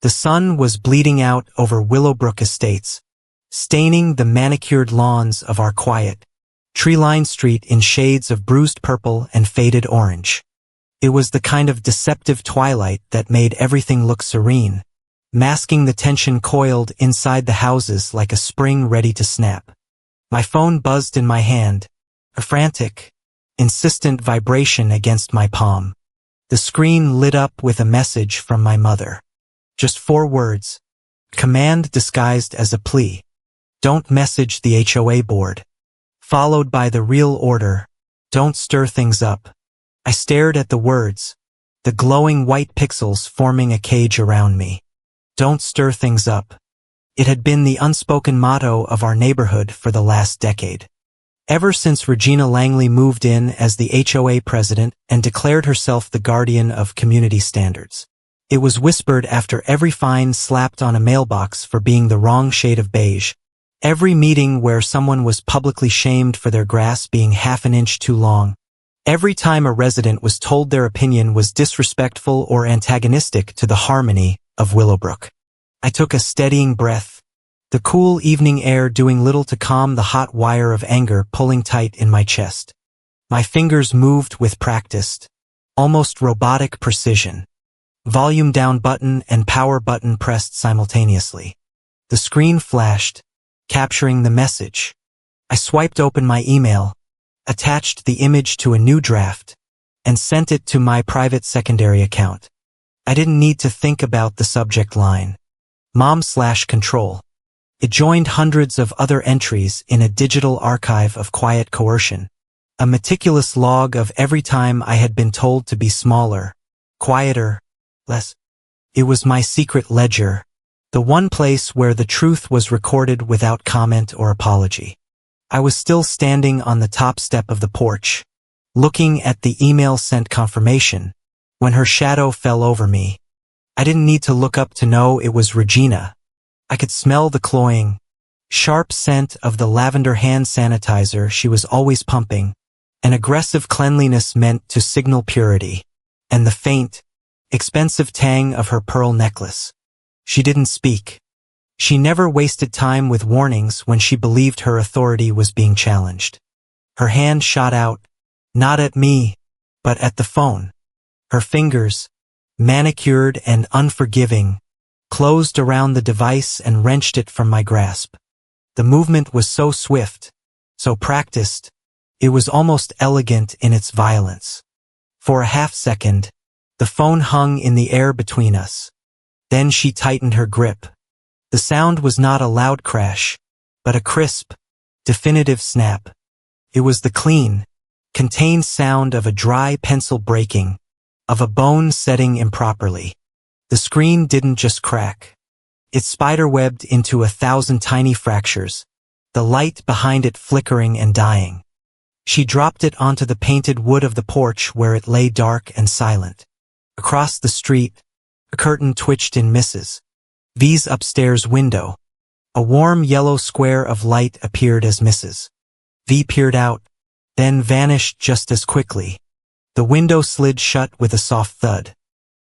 The sun was bleeding out over Willowbrook Estates, staining the manicured lawns of our quiet, tree-lined street in shades of bruised purple and faded orange. It was the kind of deceptive twilight that made everything look serene, masking the tension coiled inside the houses like a spring ready to snap. My phone buzzed in my hand, a frantic, insistent vibration against my palm. The screen lit up with a message from my mother. Just 4 words. Command disguised as a plea. Don't message the HOA board. Followed by the real order. Don't stir things up. I stared at the words, the glowing white pixels forming a cage around me. Don't stir things up. It had been the unspoken motto of our neighborhood for the last decade. Ever since Regina Langley moved in as the HOA president and declared herself the guardian of community standards. It was whispered after every fine slapped on a mailbox for being the wrong shade of beige. Every meeting where someone was publicly shamed for their grass being half an inch too long. Every time a resident was told their opinion was disrespectful or antagonistic to the harmony of Willowbrook. I took a steadying breath, the cool evening air doing little to calm the hot wire of anger pulling tight in my chest. My fingers moved with practiced, almost robotic precision. Volume down button and power button pressed simultaneously. The screen flashed, capturing the message. I swiped open my email, attached the image to a new draft, and sent it to my private secondary account. I didn't need to think about the subject line. Mom/control. It joined hundreds of other entries in a digital archive of quiet coercion. A meticulous log of every time I had been told to be smaller, quieter, less. It was my secret ledger, the one place where the truth was recorded without comment or apology. I was still standing on the top step of the porch, looking at the email sent confirmation, when her shadow fell over me. I didn't need to look up to know it was Regina. I could smell the cloying, sharp scent of the lavender hand sanitizer she was always pumping, an aggressive cleanliness meant to signal purity, and the faint, expensive tang of her pearl necklace. She didn't speak. She never wasted time with warnings when she believed her authority was being challenged. Her hand shot out, not at me, but at the phone. Her fingers, manicured and unforgiving, closed around the device and wrenched it from my grasp. The movement was so swift, so practiced, it was almost elegant in its violence. For a half second, the phone hung in the air between us. Then she tightened her grip. The sound was not a loud crash, but a crisp, definitive snap. It was the clean, contained sound of a dry pencil breaking, of a bone setting improperly. The screen didn't just crack. It spiderwebbed into 1,000 tiny fractures, the light behind it flickering and dying. She dropped it onto the painted wood of the porch where it lay dark and silent. Across the street, a curtain twitched in Mrs. V's upstairs window. A warm yellow square of light appeared as Mrs. V peered out, then vanished just as quickly. The window slid shut with a soft thud.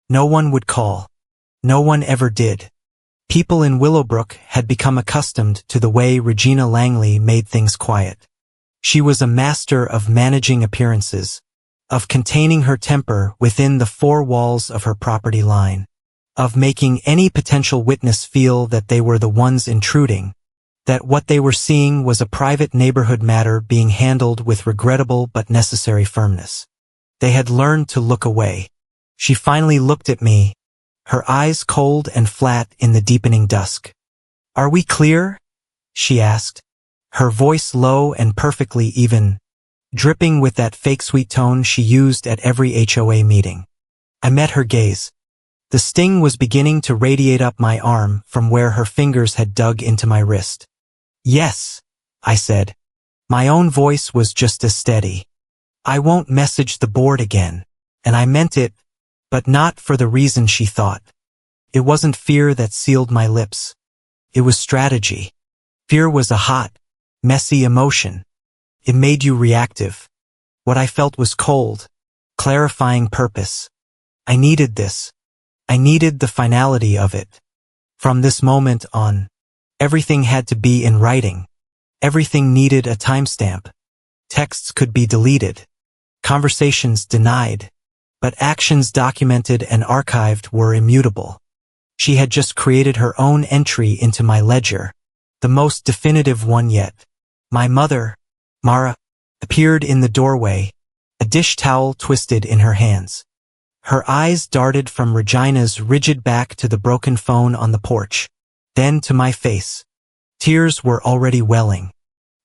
No one would call. No one ever did. People in Willowbrook had become accustomed to the way Regina Langley made things quiet. She was a master of managing appearances, of containing her temper within the 4 walls of her property line, of making any potential witness feel that they were the ones intruding, that what they were seeing was a private neighborhood matter being handled with regrettable but necessary firmness. They had learned to look away. She finally looked at me, her eyes cold and flat in the deepening dusk. "Are we clear?" she asked, her voice low and perfectly even, dripping with that fake sweet tone she used at every HOA meeting. I met her gaze. The sting was beginning to radiate up my arm from where her fingers had dug into my wrist. "Yes," I said. My own voice was just as steady. "I won't message the board again," and I meant it, but not for the reason she thought. It wasn't fear that sealed my lips. It was strategy. Fear was a hot, messy emotion. It made you reactive. What I felt was cold, clarifying purpose. I needed this. I needed the finality of it. From this moment on, everything had to be in writing. Everything needed a timestamp. Texts could be deleted, conversations denied, but actions documented and archived were immutable. She had just created her own entry into my ledger, the most definitive one yet. My mother, Mara, appeared in the doorway, a dish towel twisted in her hands. Her eyes darted from Regina's rigid back to the broken phone on the porch, then to my face. Tears were already welling.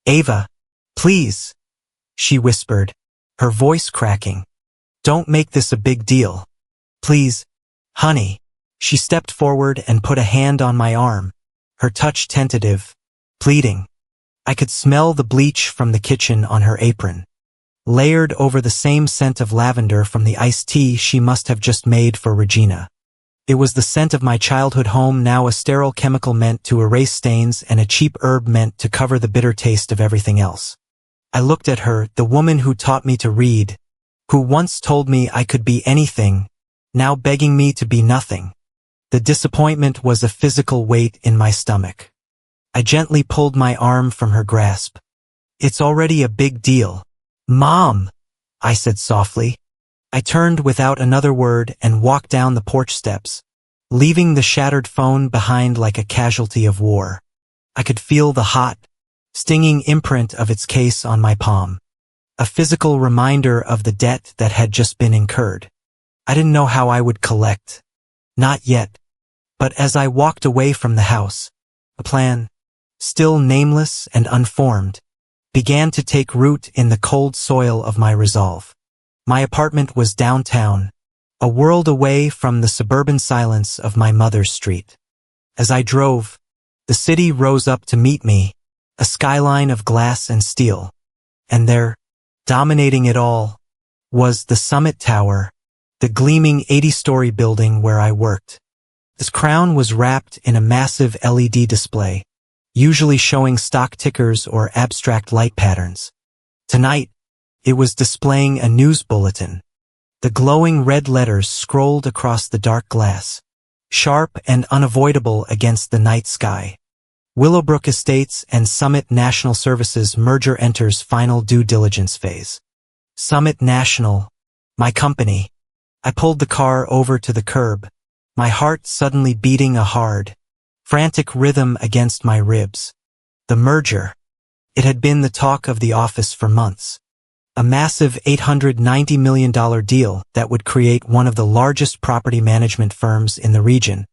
"Ava, please," she whispered, her voice cracking. "Don't make this a big deal. Please, honey." She stepped forward and put a hand on my arm, her touch tentative, pleading. I could smell the bleach from the kitchen on her apron, layered over the same scent of lavender from the iced tea she must have just made for Regina. It was the scent of my childhood home, now a sterile chemical meant to erase stains and a cheap herb meant to cover the bitter taste of everything else. I looked at her, the woman who taught me to read, who once told me I could be anything, now begging me to be nothing. The disappointment was a physical weight in my stomach. I gently pulled my arm from her grasp. "It's already a big deal. Mom," I said softly. I turned without another word and walked down the porch steps, leaving the shattered phone behind like a casualty of war. I could feel the hot, stinging imprint of its case on my palm, a physical reminder of the debt that had just been incurred. I didn't know how I would collect. Not yet. But as I walked away from the house, a plan, still nameless and unformed, began to take root in the cold soil of my resolve. My apartment was downtown, a world away from the suburban silence of my mother's street. As I drove, the city rose up to meet me, a skyline of glass and steel. And there, dominating it all, was the Summit Tower, the gleaming 80-story building where I worked. Its crown was wrapped in a massive LED display, usually showing stock tickers or abstract light patterns. Tonight, it was displaying a news bulletin. The glowing red letters scrolled across the dark glass, sharp and unavoidable against the night sky. Willowbrook Estates and Summit National Services merger enters final due diligence phase. Summit National, my company. I pulled the car over to the curb, my heart suddenly beating a hard, frantic rhythm against my ribs. The merger. It had been the talk of the office for months. A massive $890 million deal that would create one of the largest property management firms in the region,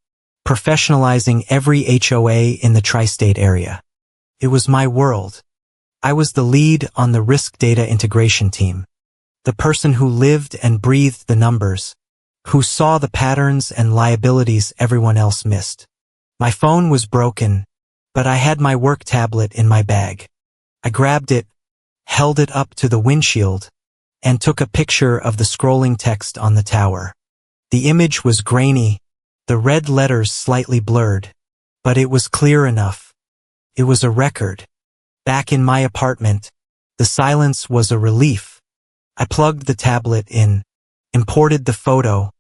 professionalizing every HOA in the tri-state area. It was my world. I was the lead on the risk data integration team, the person who lived and breathed the numbers, who saw the patterns and liabilities everyone else missed. My phone was broken, but I had my work tablet in my bag. I grabbed it, held it up to the windshield, and took a picture of the scrolling text on the tower. The image was grainy, the red letters slightly blurred, but it was clear enough. It was a record. Back in my apartment, the silence was a relief. I plugged the tablet in, imported the photo,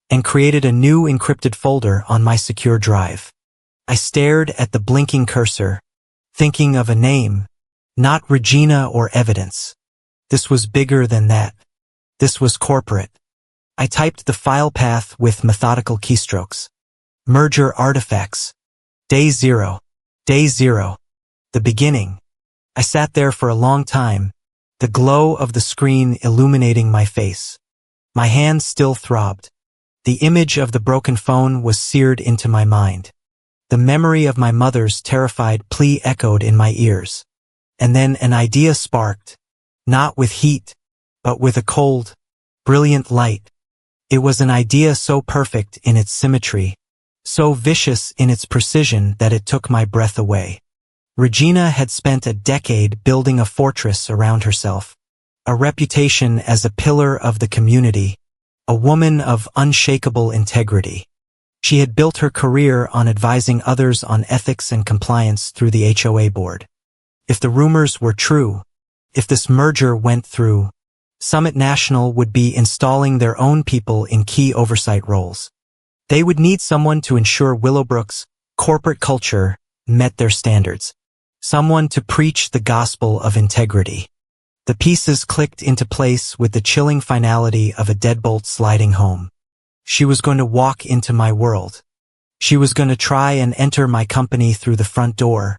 and created a new encrypted folder on my secure drive. I stared at the blinking cursor, thinking of a name, not Regina or evidence. This was bigger than that. This was corporate. I typed the file path with methodical keystrokes. Merger artifacts. Day 0. Day 0. The beginning. I sat there for a long time, the glow of the screen illuminating my face. My hands still throbbed. The image of the broken phone was seared into my mind. The memory of my mother's terrified plea echoed in my ears. And then an idea sparked, not with heat, but with a cold, brilliant light. It was an idea so perfect in its symmetry, so vicious in its precision that it took my breath away. Regina had spent a decade building a fortress around herself, a reputation as a pillar of the community, a woman of unshakable integrity. She had built her career on advising others on ethics and compliance through the HOA board. If the rumors were true, if this merger went through, Summit National would be installing their own people in key oversight roles. They would need someone to ensure Willowbrook's corporate culture met their standards. Someone to preach the gospel of integrity. The pieces clicked into place with the chilling finality of a deadbolt sliding home. She was going to walk into my world. She was going to try and enter my company through the front door,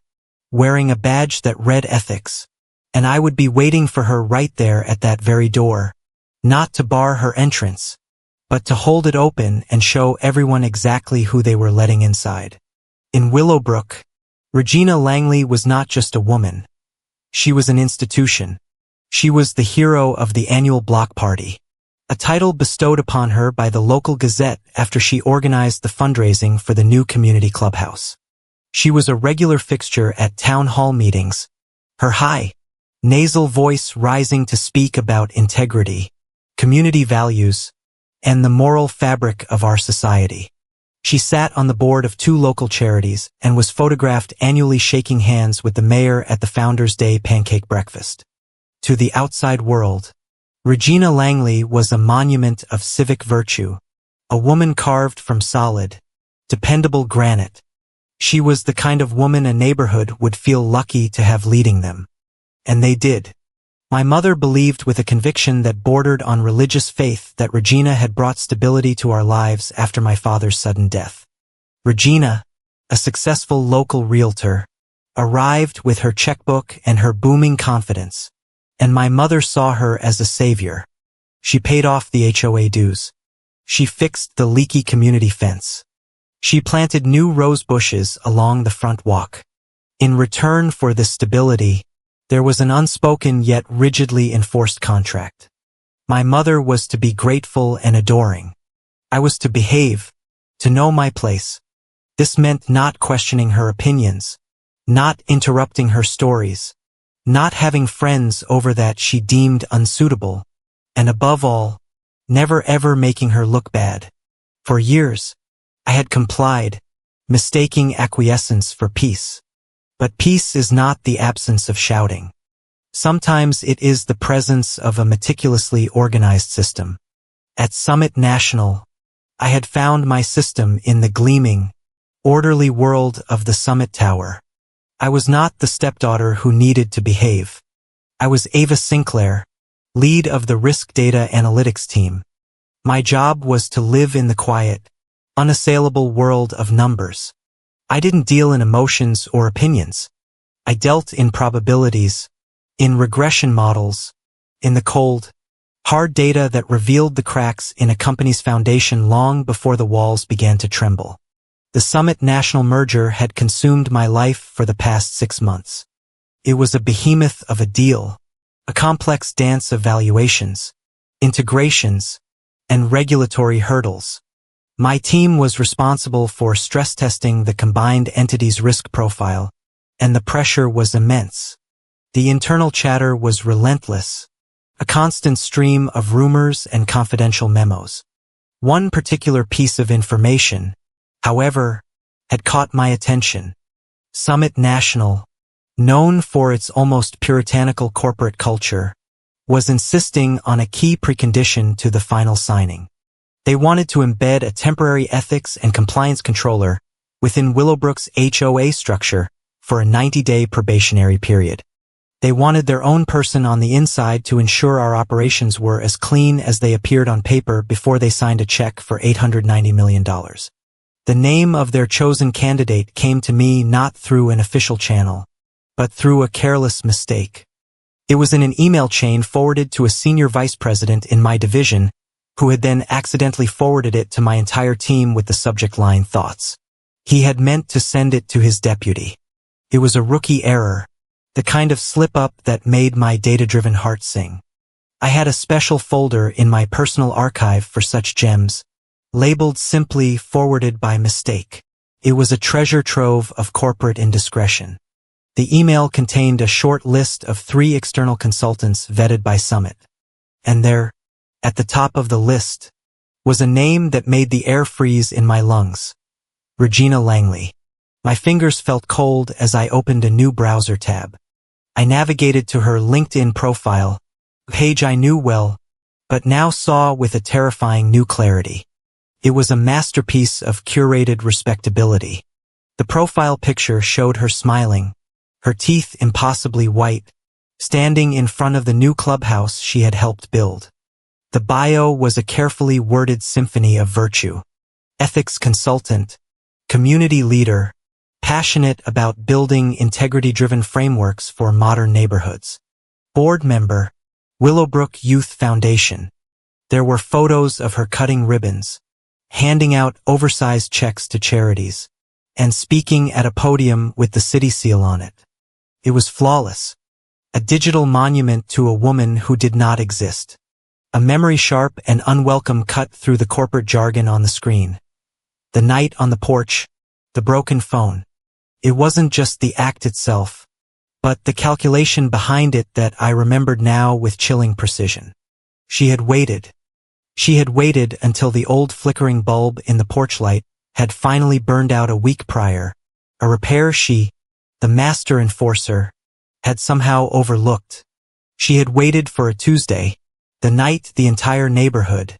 wearing a badge that read ethics, and I would be waiting for her right there at that very door, not to bar her entrance, but to hold it open and show everyone exactly who they were letting inside. In Willowbrook, Regina Langley was not just a woman. She was an institution. She was the hero of the annual block party, a title bestowed upon her by the local Gazette after she organized the fundraising for the new community clubhouse. She was a regular fixture at town hall meetings, her high, nasal voice rising to speak about integrity, community values, and the moral fabric of our society. She sat on the board of 2 local charities and was photographed annually shaking hands with the mayor at the Founders' Day pancake breakfast. To the outside world, Regina Langley was a monument of civic virtue, a woman carved from solid, dependable granite. She was the kind of woman a neighborhood would feel lucky to have leading them. And they did. My mother believed with a conviction that bordered on religious faith that Regina had brought stability to our lives after my father's sudden death. Regina, a successful local realtor, arrived with her checkbook and her booming confidence, and my mother saw her as a savior. She paid off the HOA dues. She fixed the leaky community fence. She planted new rose bushes along the front walk. In return for this stability, there was an unspoken yet rigidly enforced contract. My mother was to be grateful and adoring. I was to behave, to know my place. This meant not questioning her opinions, not interrupting her stories, not having friends over that she deemed unsuitable, and above all, never ever making her look bad. For years, I had complied, mistaking acquiescence for peace. But peace is not the absence of shouting. Sometimes it is the presence of a meticulously organized system. At Summit National, I had found my system in the gleaming, orderly world of the Summit Tower. I was not the stepdaughter who needed to behave. I was Ava Sinclair, lead of the risk data analytics team. My job was to live in the quiet, unassailable world of numbers. I didn't deal in emotions or opinions. I dealt in probabilities, in regression models, in the cold, hard data that revealed the cracks in a company's foundation long before the walls began to tremble. The Summit National merger had consumed my life for the past 6 months. It was a behemoth of a deal, a complex dance of valuations, integrations, and regulatory hurdles. My team was responsible for stress testing the combined entity's risk profile, and the pressure was immense. The internal chatter was relentless, a constant stream of rumors and confidential memos. One particular piece of information, however, had caught my attention. Summit National, known for its almost puritanical corporate culture, was insisting on a key precondition to the final signing. They wanted to embed a temporary ethics and compliance controller within Willowbrook's HOA structure for a 90-day probationary period. They wanted their own person on the inside to ensure our operations were as clean as they appeared on paper before they signed a check for $890 million. The name of their chosen candidate came to me not through an official channel, but through a careless mistake. It was in an email chain forwarded to a senior vice president in my division, who had then accidentally forwarded it to my entire team with the subject line thoughts. He had meant to send it to his deputy. It was a rookie error, the kind of slip-up that made my data-driven heart sing. I had a special folder in my personal archive for such gems, labeled simply forwarded by mistake. It was a treasure trove of corporate indiscretion. The email contained a short list of 3 external consultants vetted by Summit. And there, at the top of the list, was a name that made the air freeze in my lungs. Regina Langley. My fingers felt cold as I opened a new browser tab. I navigated to her LinkedIn profile, a page I knew well, but now saw with a terrifying new clarity. It was a masterpiece of curated respectability. The profile picture showed her smiling, her teeth impossibly white, standing in front of the new clubhouse she had helped build. The bio was a carefully worded symphony of virtue. Ethics consultant, community leader, passionate about building integrity-driven frameworks for modern neighborhoods. Board member, Willowbrook Youth Foundation. There were photos of her cutting ribbons, handing out oversized checks to charities, and speaking at a podium with the city seal on it. It was flawless. A digital monument to a woman who did not exist. A memory-sharp and unwelcome cut through the corporate jargon on the screen. The night on the porch, the broken phone. It wasn't just the act itself, but the calculation behind it that I remembered now with chilling precision. She had waited. She had waited until the old flickering bulb in the porch light had finally burned out a week prior, a repair she, the master enforcer, had somehow overlooked. She had waited for a Tuesday, the night the entire neighborhood,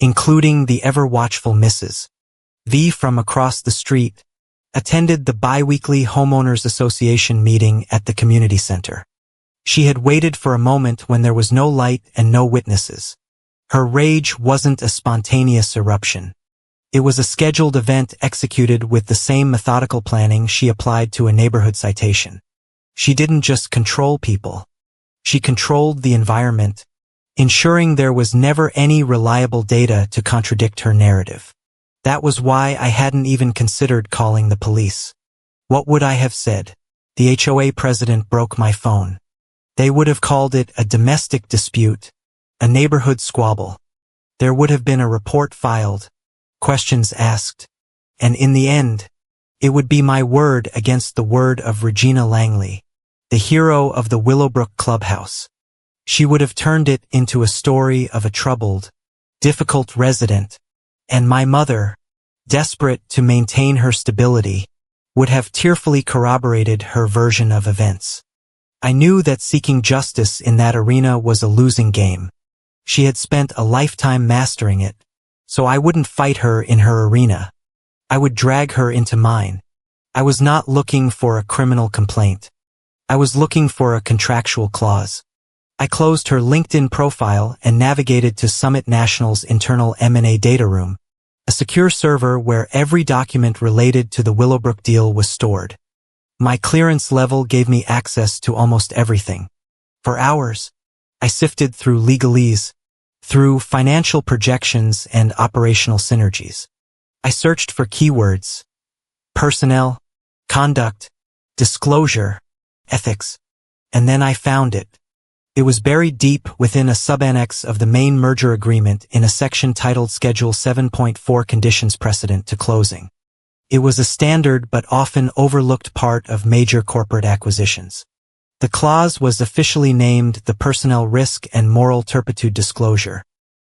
including the ever-watchful Mrs. V from across the street, attended the bi-weekly Homeowners Association meeting at the community center. She had waited for a moment when there was no light and no witnesses. Her rage wasn't a spontaneous eruption. It was a scheduled event executed with the same methodical planning she applied to a neighborhood citation. She didn't just control people. She controlled the environment, ensuring there was never any reliable data to contradict her narrative. That was why I hadn't even considered calling the police. What would I have said? The HOA president broke my phone. They would have called it a domestic dispute, a neighborhood squabble. There would have been a report filed, questions asked, and in the end, it would be my word against the word of Regina Langley, the hero of the Willowbrook clubhouse. She would have turned it into a story of a troubled, difficult resident, and my mother, desperate to maintain her stability, would have tearfully corroborated her version of events. I knew that seeking justice in that arena was a losing game. She had spent a lifetime mastering it, so I wouldn't fight her in her arena. I would drag her into mine. I was not looking for a criminal complaint. I was looking for a contractual clause. I closed her LinkedIn profile and navigated to Summit National's internal M&A data room, a secure server where every document related to the Willowbrook deal was stored. My clearance level gave me access to almost everything. For hours, I sifted through legalese, through financial projections and operational synergies. I searched for keywords: personnel, conduct, disclosure, ethics, and then I found it. It was buried deep within a subannex of the main merger agreement in a section titled Schedule 7.4 Conditions Precedent to Closing. It was a standard but often overlooked part of major corporate acquisitions. The clause was officially named the Personnel Risk and Moral Turpitude Disclosure,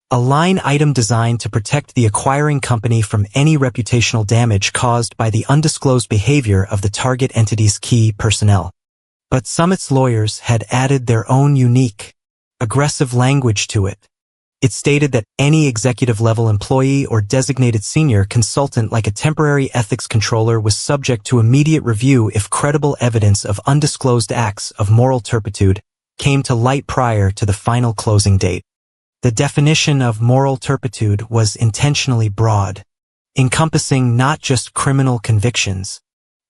a line item designed to protect the acquiring company from any reputational damage caused by the undisclosed behavior of the target entity's key personnel. But Summit's lawyers had added their own unique, aggressive language to it. It stated that any executive-level employee or designated senior consultant like a temporary ethics controller was subject to immediate review if credible evidence of undisclosed acts of moral turpitude came to light prior to the final closing date. The definition of moral turpitude was intentionally broad, encompassing not just criminal convictions,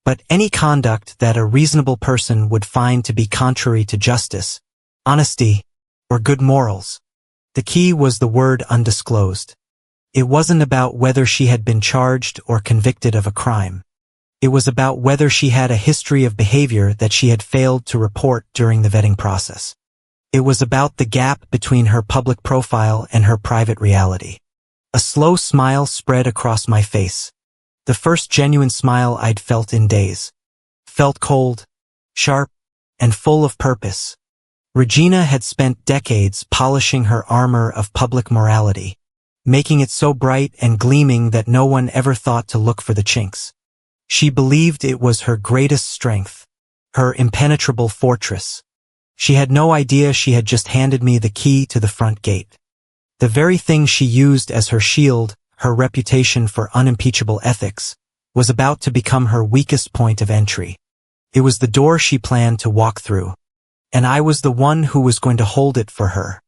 but any conduct that a reasonable person would find to be contrary to justice, honesty, or good morals. The key was the word undisclosed. It wasn't about whether she had been charged or convicted of a crime. It was about whether she had a history of behavior that she had failed to report during the vetting process. It was about the gap between her public profile and her private reality. A slow smile spread across my face. The first genuine smile I'd felt in days. Felt cold, sharp, and full of purpose. Regina had spent decades polishing her armor of public morality, making it so bright and gleaming that no one ever thought to look for the chinks. She believed it was her greatest strength, her impenetrable fortress. She had no idea she had just handed me the key to the front gate. The very thing she used as her shield, her reputation for unimpeachable ethics, was about to become her weakest point of entry. It was the door she planned to walk through, and I was the one who was going to hold it for her.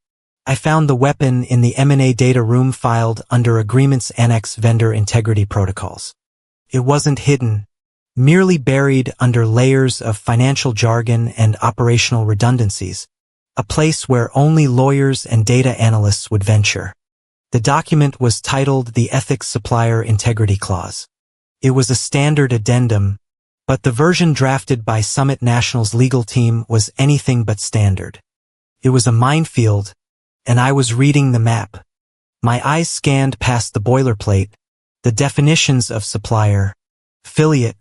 I found the weapon in the M&A data room filed under Agreements Annex Vendor Integrity Protocols. It wasn't hidden, merely buried under layers of financial jargon and operational redundancies, a place where only lawyers and data analysts would venture. The document was titled the Ethics Supplier Integrity Clause. It was a standard addendum, but the version drafted by Summit National's legal team was anything but standard. It was a minefield, and I was reading the map. My eyes scanned past the boilerplate, the definitions of supplier, affiliate,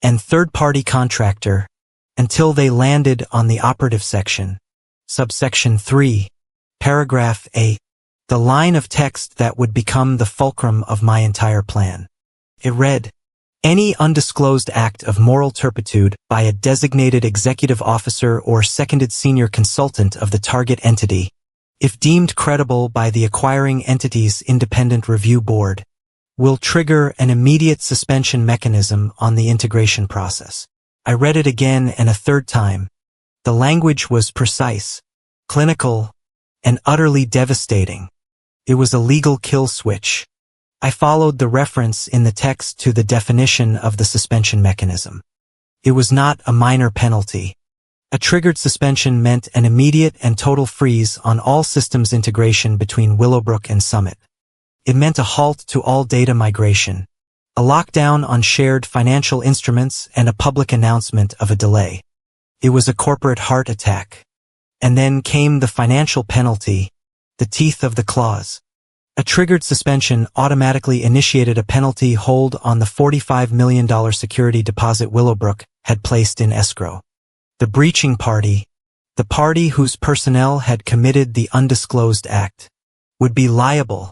and third-party contractor, until they landed on the operative section, subsection 3, paragraph A, the line of text that would become the fulcrum of my entire plan. It read, "Any undisclosed act of moral turpitude by a designated executive officer or seconded senior consultant of the target entity, if deemed credible by the acquiring entity's independent review board, will trigger an immediate suspension mechanism on the integration process." I read it again and a third time. The language was precise, clinical, and utterly devastating. It was a legal kill switch. I followed the reference in the text to the definition of the suspension mechanism. It was not a minor penalty. A triggered suspension meant an immediate and total freeze on all systems integration between Willowbrook and Summit. It meant a halt to all data migration, a lockdown on shared financial instruments, and a public announcement of a delay. It was a corporate heart attack. And then came the financial penalty, the teeth of the clause. A triggered suspension automatically initiated a penalty hold on the $45 million security deposit Willowbrook had placed in escrow. The breaching party, the party whose personnel had committed the undisclosed act, would be liable.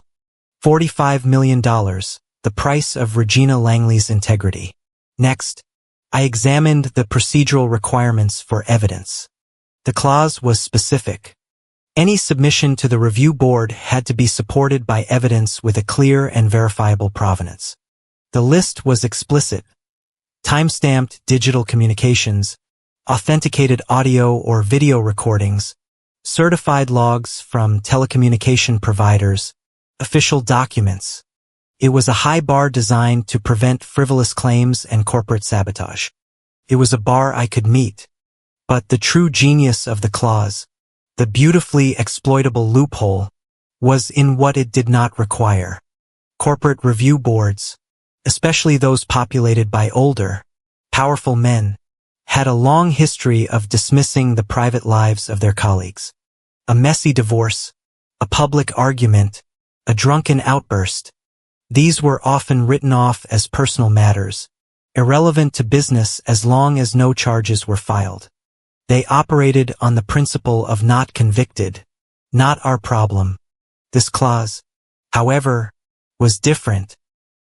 $45 million, the price of Regina Langley's integrity. Next, I examined the procedural requirements for evidence. The clause was specific. Any submission to the review board had to be supported by evidence with a clear and verifiable provenance. The list was explicit. Timestamped digital communications, authenticated audio or video recordings, certified logs from telecommunication providers, official documents. It was a high bar designed to prevent frivolous claims and corporate sabotage. It was a bar I could meet. But the true genius of the clause, the beautifully exploitable loophole, was in what it did not require. Corporate review boards, especially those populated by older, powerful men, had a long history of dismissing the private lives of their colleagues. A messy divorce, a public argument, a drunken outburst. These were often written off as personal matters, irrelevant to business as long as no charges were filed. They operated on the principle of not convicted, not our problem. This clause, however, was different.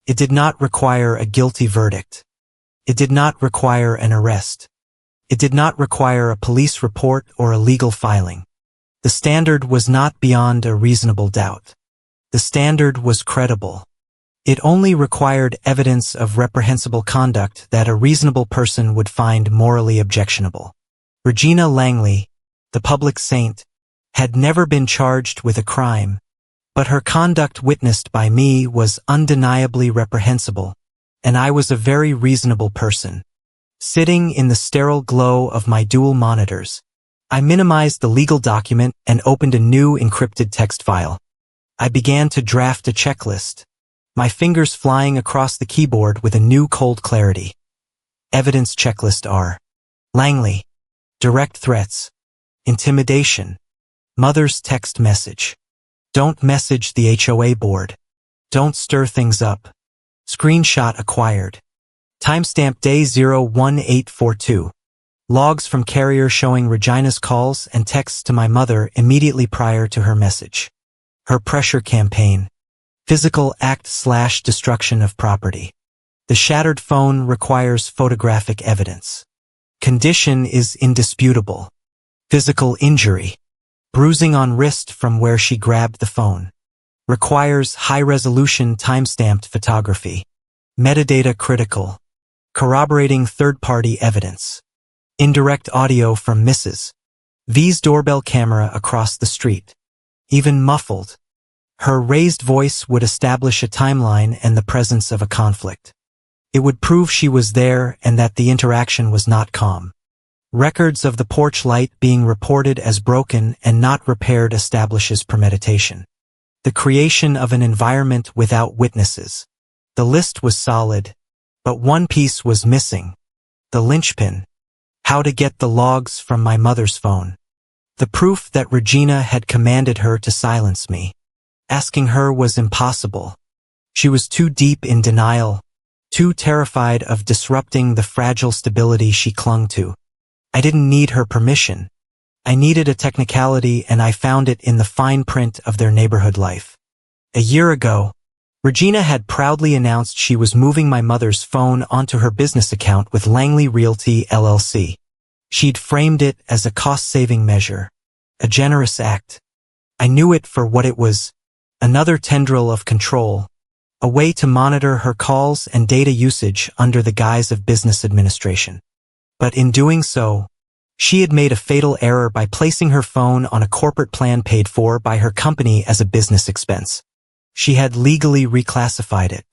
It did not require a guilty verdict. It did not require an arrest. It did not require a police report or a legal filing. The standard was not beyond a reasonable doubt. The standard was credible. It only required evidence of reprehensible conduct that a reasonable person would find morally objectionable. Regina Langley, the public saint, had never been charged with a crime, but her conduct witnessed by me was undeniably reprehensible, and I was a very reasonable person. Sitting in the sterile glow of my dual monitors, I minimized the legal document and opened a new encrypted text file. I began to draft a checklist, my fingers flying across the keyboard with a new cold clarity. Evidence checklist R. Langley. Direct threats. Intimidation. Mother's text message. Don't message the HOA board. Don't stir things up. Screenshot acquired. Timestamp day 01842. Logs from carrier showing Regina's calls and texts to my mother immediately prior to her message. Her pressure campaign. Physical act/destruction of property. The shattered phone requires photographic evidence. Condition is indisputable. Physical injury. Bruising on wrist from where she grabbed the phone. Requires high-resolution time-stamped photography. Metadata critical. Corroborating third-party evidence. Indirect audio from Mrs. V's doorbell camera across the street. Even muffled. Her raised voice would establish a timeline and the presence of a conflict. It would prove she was there and that the interaction was not calm. Records of the porch light being reported as broken and not repaired establishes premeditation. The creation of an environment without witnesses. The list was solid, but one piece was missing. The linchpin. How to get the logs from my mother's phone. The proof that Regina had commanded her to silence me. Asking her was impossible. She was too deep in denial, too terrified of disrupting the fragile stability she clung to. I didn't need her permission. I needed a technicality, and I found it in the fine print of their neighborhood life. A year ago, Regina had proudly announced she was moving my mother's phone onto her business account with Langley Realty LLC. She'd framed it as a cost-saving measure, a generous act. I knew it for what it was, another tendril of control, a way to monitor her calls and data usage under the guise of business administration. But in doing so, she had made a fatal error by placing her phone on a corporate plan paid for by her company as a business expense. She had legally reclassified it.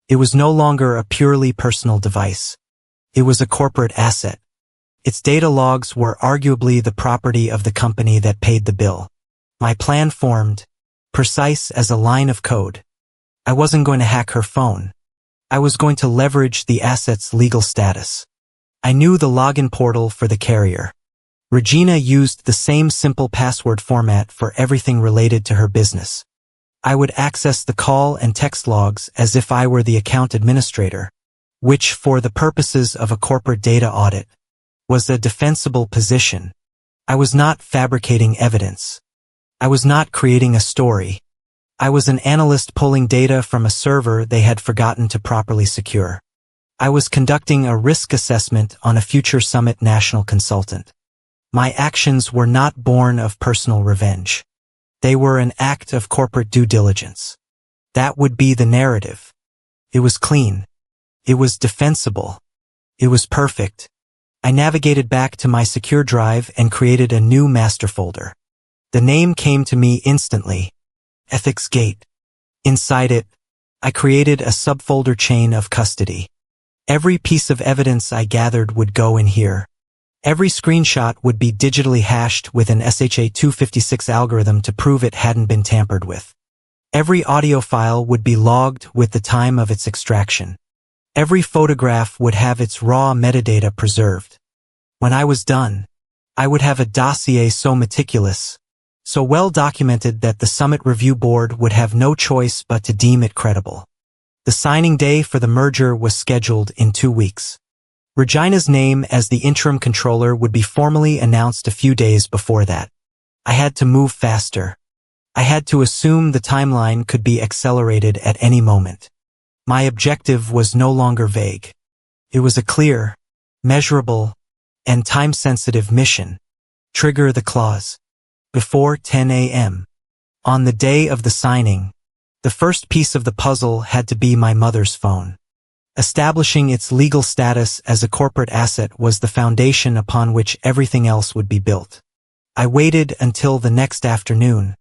It was no longer a purely personal device. It was a corporate asset. Its data logs were arguably the property of the company that paid the bill. My plan formed, precise as a line of code. I wasn't going to hack her phone. I was going to leverage the asset's legal status. I knew the login portal for the carrier. Regina used the same simple password format for everything related to her business. I would access the call and text logs as if I were the account administrator, which, for the purposes of a corporate data audit, was a defensible position. I was not fabricating evidence. I was not creating a story. I was an analyst pulling data from a server they had forgotten to properly secure. I was conducting a risk assessment on a future summit national consultant. My actions were not born of personal revenge. They were an act of corporate due diligence. That would be the narrative. It was clean. It was defensible. It was perfect. I navigated back to my secure drive and created a new master folder. The name came to me instantly. Ethics Gate. Inside it, I created a subfolder chain of custody. Every piece of evidence I gathered would go in here. Every screenshot would be digitally hashed with an SHA-256 algorithm to prove it hadn't been tampered with. Every audio file would be logged with the time of its extraction. Every photograph would have its raw metadata preserved. When I was done, I would have a dossier so meticulous, so well documented that the Summit Review Board would have no choice but to deem it credible. The signing day for the merger was scheduled in 2 weeks. Regina's name as the interim controller would be formally announced a few days before that. I had to move faster. I had to assume the timeline could be accelerated at any moment. My objective was no longer vague. It was a clear, measurable, and time-sensitive mission. Trigger the clause. Before 10 a.m. On the day of the signing, the first piece of the puzzle had to be my mother's phone. Establishing its legal status as a corporate asset was the foundation upon which everything else would be built. I waited until the next afternoon,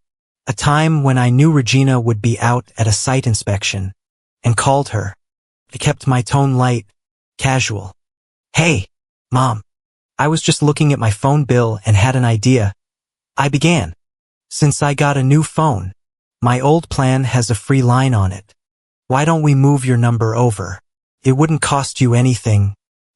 a time when I knew Regina would be out at a site inspection, and called her. I kept my tone light, casual. "Hey, Mom. I was just looking at my phone bill and had an idea." I began. "Since I got a new phone, my old plan has a free line on it. Why don't we move your number over? It wouldn't cost you anything,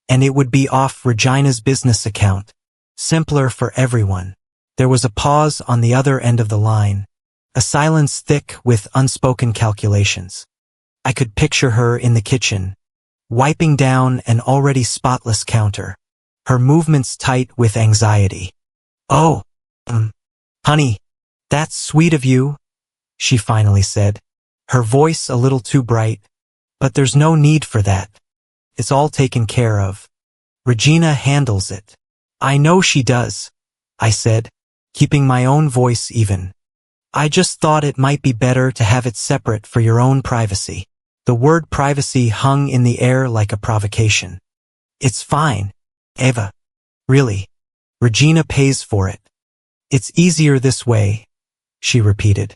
and it would be off Regina's business account. Simpler for everyone." There was a pause on the other end of the line, a silence thick with unspoken calculations. I could picture her in the kitchen, wiping down an already spotless counter, her movements tight with anxiety. "Oh, honey, that's sweet of you," she finally said, her voice a little too bright. "But there's no need for that. It's all taken care of. Regina handles it." "I know she does," I said, keeping my own voice even. "I just thought it might be better to have it separate for your own privacy." The word privacy hung in the air like a provocation. It's fine, Eva. Really. Regina pays for it. It's easier this way, she repeated,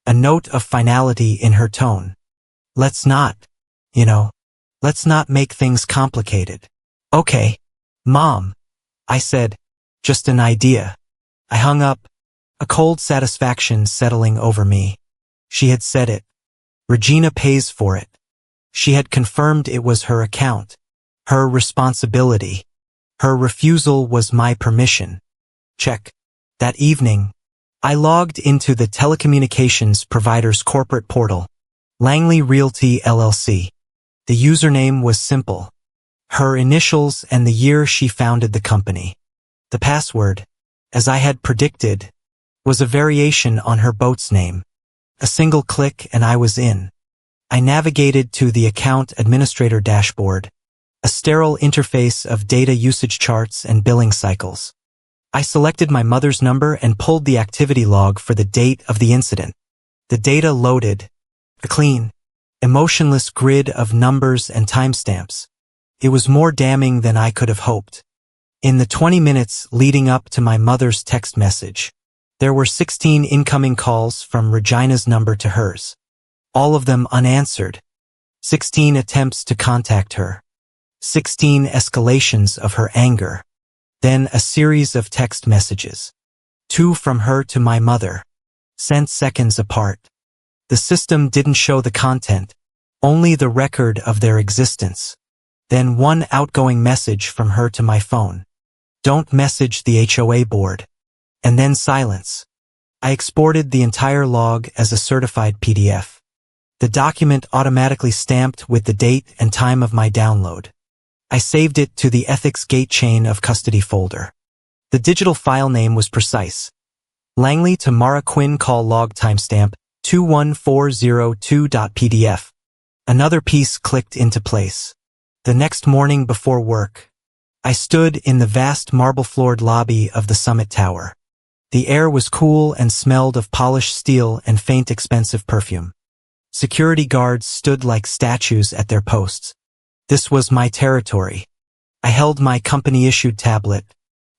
a note of finality in her tone. Let's not make things complicated. Okay, Mom, I said, just an idea. I hung up, a cold satisfaction settling over me. She had said it. Regina pays for it. She had confirmed it was her account, her responsibility. Her refusal was my permission. Check. That evening, I logged into the telecommunications provider's corporate portal, Langley Realty LLC. The username was simple. Her initials and the year she founded the company. The password, as I had predicted, was a variation on her boat's name. A single click and I was in. I navigated to the account administrator dashboard, a sterile interface of data usage charts and billing cycles. I selected my mother's number and pulled the activity log for the date of the incident. The data loaded, a clean, emotionless grid of numbers and timestamps. It was more damning than I could have hoped. In the 20 minutes leading up to my mother's text message, there were 16 incoming calls from Regina's number to hers. All of them unanswered. 16 attempts to contact her. 16 escalations of her anger. Then a series of text messages. 2 from her to my mother, sent seconds apart. The system didn't show the content, only the record of their existence. Then 1 outgoing message from her to my phone. Don't message the HOA board. And then silence. I exported the entire log as a certified PDF. The document automatically stamped with the date and time of my download. I saved it to the Ethics Gate chain of custody folder. The digital file name was precise. Langley to Mara Quinn call log timestamp 21402.pdf. Another piece clicked into place. The next morning before work, I stood in the vast marble-floored lobby of the Summit Tower. The air was cool and smelled of polished steel and faint expensive perfume. Security guards stood like statues at their posts. This was my territory. I held my company-issued tablet,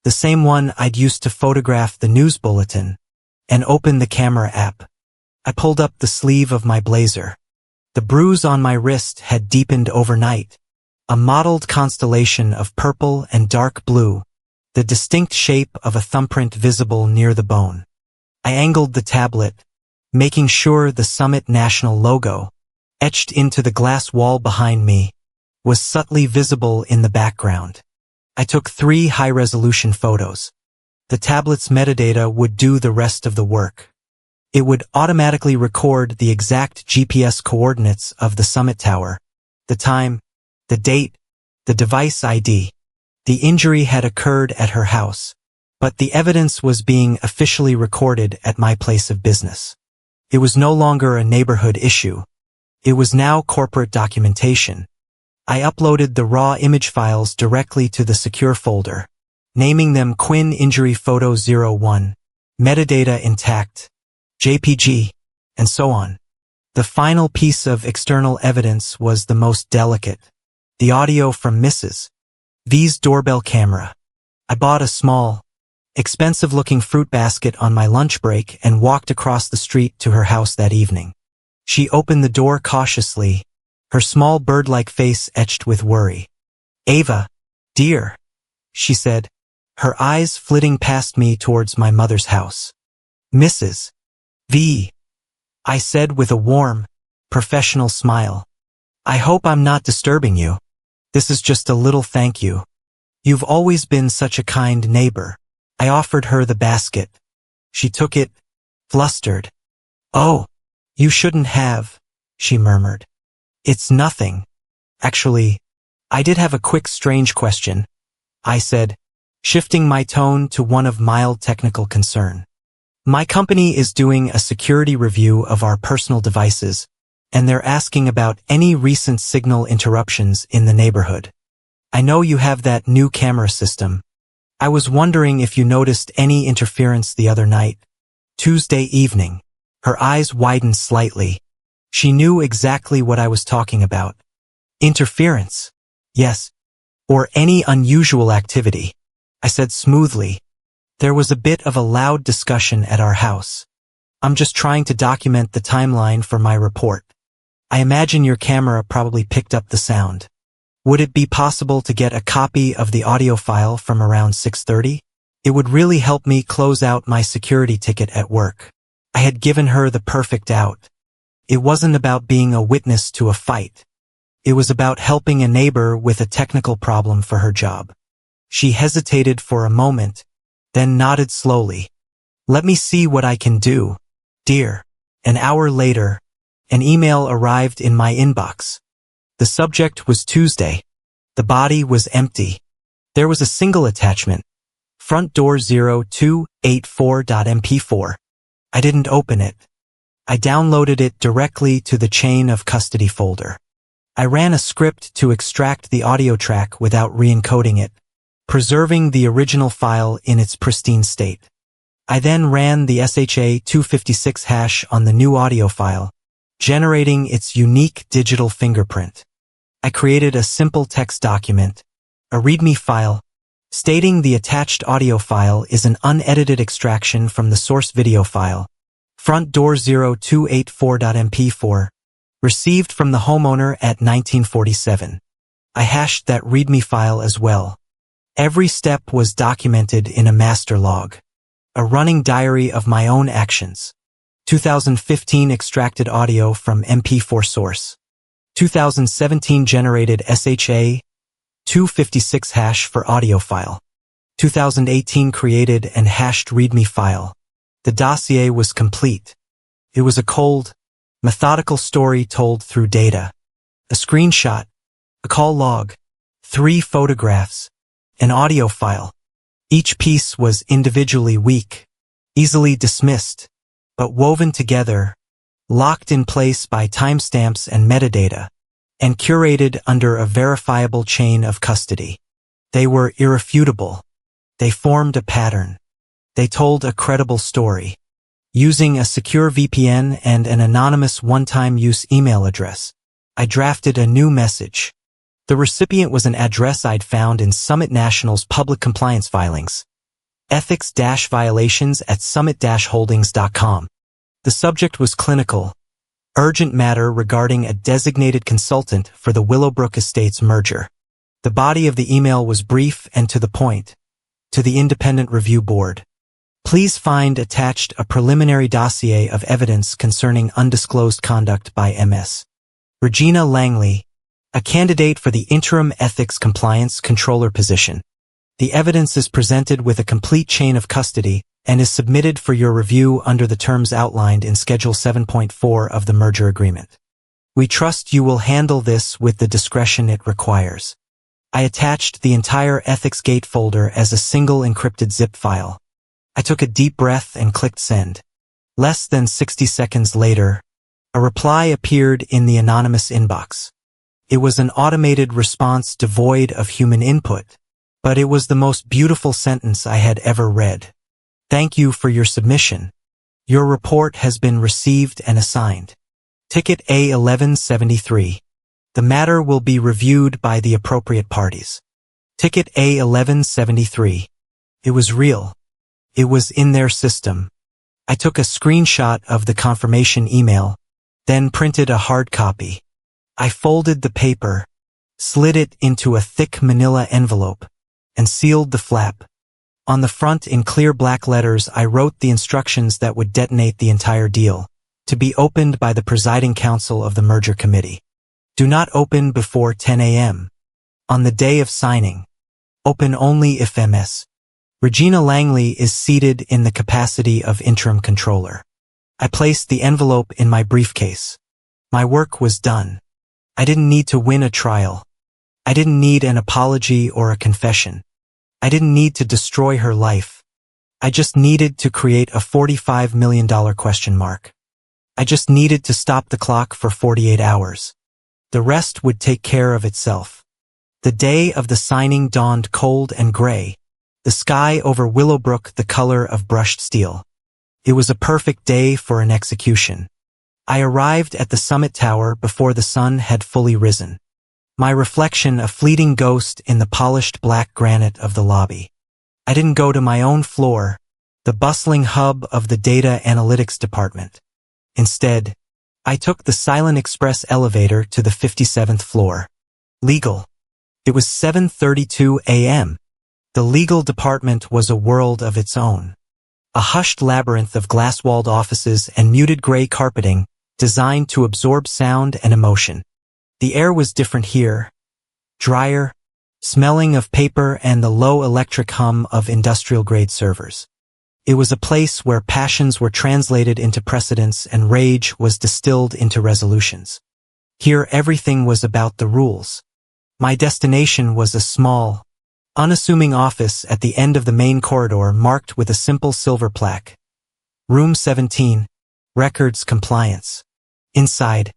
the same one I'd used to photograph the news bulletin, and opened the camera app. I pulled up the sleeve of my blazer. The bruise on my wrist had deepened overnight, a mottled constellation of purple and dark blue, the distinct shape of a thumbprint visible near the bone. I angled the tablet, making sure the Summit National logo, etched into the glass wall behind me, was subtly visible in the background. I took 3 high-resolution photos. The tablet's metadata would do the rest of the work. It would automatically record the exact GPS coordinates of the Summit Tower, the time, the date, the device ID. The injury had occurred at her house, but the evidence was being officially recorded at my place of business. It was no longer a neighborhood issue. It was now corporate documentation. I uploaded the raw image files directly to the secure folder, naming them Quinn Injury Photo 01, metadata intact, JPG, and so on. The final piece of external evidence was the most delicate, the audio from Mrs. V's doorbell camera. I bought a small, expensive-looking fruit basket on my lunch break and walked across the street to her house that evening. She opened the door cautiously, her small bird-like face etched with worry. "Ava, dear," she said, her eyes flitting past me towards my mother's house. "Mrs. V," I said with a warm, professional smile. "I hope I'm not disturbing you. This is just a little thank you. You've always been such a kind neighbor." I offered her the basket. She took it, flustered. "Oh, you shouldn't have," she murmured. "It's nothing. Actually, I did have a quick strange question," I said, shifting my tone to one of mild technical concern. "My company is doing a security review of our personal devices, and they're asking about any recent signal interruptions in the neighborhood. I know you have that new camera system. I was wondering if you noticed any interference the other night, Tuesday evening." Her eyes widened slightly. She knew exactly what I was talking about. Interference. Yes. Or any unusual activity. I said smoothly. There was a bit of a loud discussion at our house. I'm just trying to document the timeline for my report. I imagine your camera probably picked up the sound. Would it be possible to get a copy of the audio file from around 6:30? It would really help me close out my security ticket at work. I had given her the perfect out. It wasn't about being a witness to a fight. It was about helping a neighbor with a technical problem for her job. She hesitated for a moment, then nodded slowly. Let me see what I can do, dear. An hour later, an email arrived in my inbox. The subject was Tuesday. The body was empty. There was a single attachment, front door 0284.mp4. I didn't open it. I downloaded it directly to the chain of custody folder. I ran a script to extract the audio track without re-encoding it, preserving the original file in its pristine state. I then ran the SHA-256 hash on the new audio file, generating its unique digital fingerprint. I created a simple text document, a README file, stating the attached audio file is an unedited extraction from the source video file, front door 0284.mp4, received from the homeowner at 1947. I hashed that README file as well. Every step was documented in a master log, a running diary of my own actions. 2015 extracted audio from MP4 source. 2017 generated SHA-256 hash for audio file. 2018 created and hashed README file. The dossier was complete. It was a cold, methodical story told through data. A screenshot, a call log, 3 photographs, an audio file. Each piece was individually weak, easily dismissed, but woven together, locked in place by timestamps and metadata, and curated under a verifiable chain of custody. They were irrefutable. They formed a pattern. They told a credible story. Using a secure VPN and an anonymous one-time use email address, I drafted a new message. The recipient was an address I'd found in Summit National's public compliance filings. Ethics-violations at summit-holdings.com. The subject was clinical. Urgent matter regarding a designated consultant for the Willowbrook Estates merger. The body of the email was brief and to the point. To the Independent Review Board. Please find attached a preliminary dossier of evidence concerning undisclosed conduct by Ms. Regina Langley, a candidate for the interim ethics compliance controller position. The evidence is presented with a complete chain of custody and is submitted for your review under the terms outlined in Schedule 7.4 of the merger agreement. We trust you will handle this with the discretion it requires. I attached the entire Ethics Gate folder as a single encrypted zip file. I took a deep breath and clicked send. Less than 60 seconds later, a reply appeared in the anonymous inbox. It was an automated response devoid of human input, but it was the most beautiful sentence I had ever read. Thank you for your submission. Your report has been received and assigned. Ticket A1173. The matter will be reviewed by the appropriate parties. Ticket A1173. It was real. It was in their system. I took a screenshot of the confirmation email, then printed a hard copy. I folded the paper, slid it into a thick manila envelope, and sealed the flap. On the front in clear black letters I wrote the instructions that would detonate the entire deal, to be opened by the presiding council of the merger committee. Do not open before 10 a.m. On the day of signing. Open only if Ms. Regina Langley is seated in the capacity of interim controller. I placed the envelope in my briefcase. My work was done. I didn't need to win a trial. I didn't need an apology or a confession. I didn't need to destroy her life. I just needed to create a $45 million question mark. I just needed to stop the clock for 48 hours. The rest would take care of itself. The day of the signing dawned cold and gray, the sky over Willowbrook the color of brushed steel. It was a perfect day for an execution. I arrived at the summit tower before the sun had fully risen. My reflection a fleeting ghost in the polished black granite of the lobby. I didn't go to my own floor, the bustling hub of the data analytics department. Instead, I took the Silent Express elevator to the 57th floor. Legal. It was 7:32 a.m. The legal department was a world of its own. A hushed labyrinth of glass-walled offices and muted gray carpeting designed to absorb sound and emotion. The air was different here. Drier, smelling of paper and the low electric hum of industrial-grade servers. It was a place where passions were translated into precedents and rage was distilled into resolutions. Here everything was about the rules. My destination was a small, unassuming office at the end of the main corridor marked with a simple silver plaque. Room 17, Records Compliance. Inside,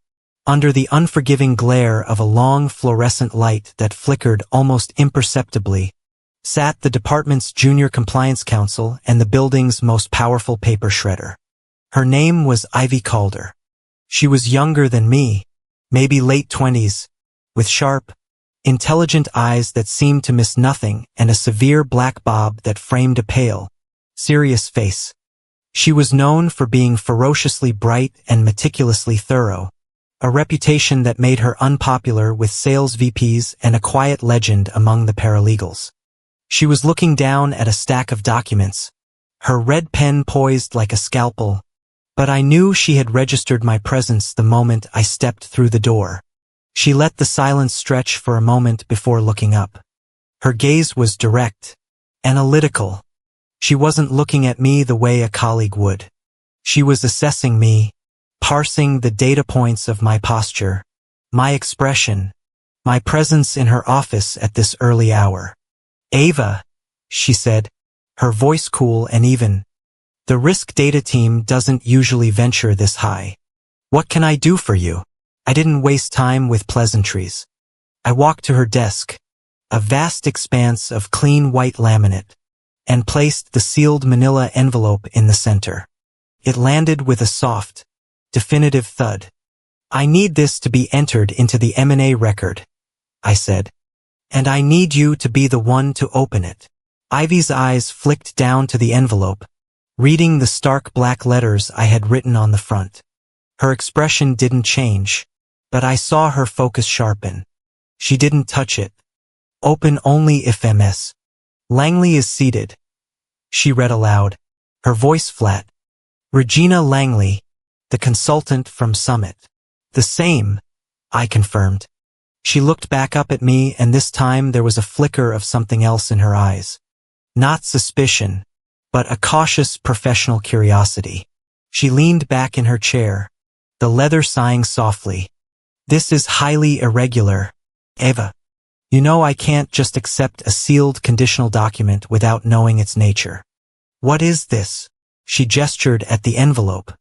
under the unforgiving glare of a long fluorescent light that flickered almost imperceptibly, sat the department's junior compliance counsel and the building's most powerful paper shredder. Her name was Ivy Calder. She was younger than me, maybe late 20s, with sharp, intelligent eyes that seemed to miss nothing and a severe black bob that framed a pale, serious face. She was known for being ferociously bright and meticulously thorough, a reputation that made her unpopular with sales VPs and a quiet legend among the paralegals. She was looking down at a stack of documents, her red pen poised like a scalpel, but I knew she had registered my presence the moment I stepped through the door. She let the silence stretch for a moment before looking up. Her gaze was direct, analytical. She wasn't looking at me the way a colleague would. She was assessing me, parsing the data points of my posture, my expression, my presence in her office at this early hour. "Ava," she said, her voice cool and even. "The risk data team doesn't usually venture this high. What can I do for you?" I didn't waste time with pleasantries. I walked to her desk, a vast expanse of clean white laminate, and placed the sealed manila envelope in the center. It landed with a soft, definitive thud. "I need this to be entered into the M&A record," I said. "And I need you to be the one to open it." Ivy's eyes flicked down to the envelope, reading the stark black letters I had written on the front. Her expression didn't change, but I saw her focus sharpen. She didn't touch it. "Open only if MS. Langley is seated," she read aloud, her voice flat. "Regina Langley, the consultant from Summit." "The same," I confirmed. She looked back up at me, and this time there was a flicker of something else in her eyes. Not suspicion, but a cautious professional curiosity. She leaned back in her chair, the leather sighing softly. "This is highly irregular, Ava. You know I can't just accept a sealed conditional document without knowing its nature." "What is this?" She gestured at the envelope.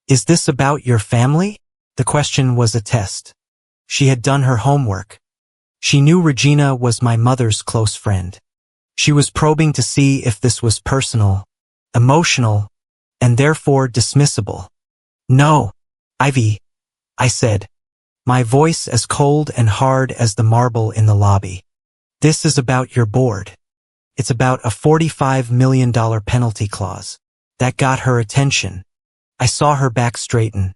"Is this about your family?" The question was a test. She had done her homework. She knew Regina was my mother's close friend. She was probing to see if this was personal, emotional, and therefore dismissible. "No, Ivy," I said, my voice as cold and hard as the marble in the lobby. "This is about your board. It's about a $45 million penalty clause." That got her attention. I saw her back straighten.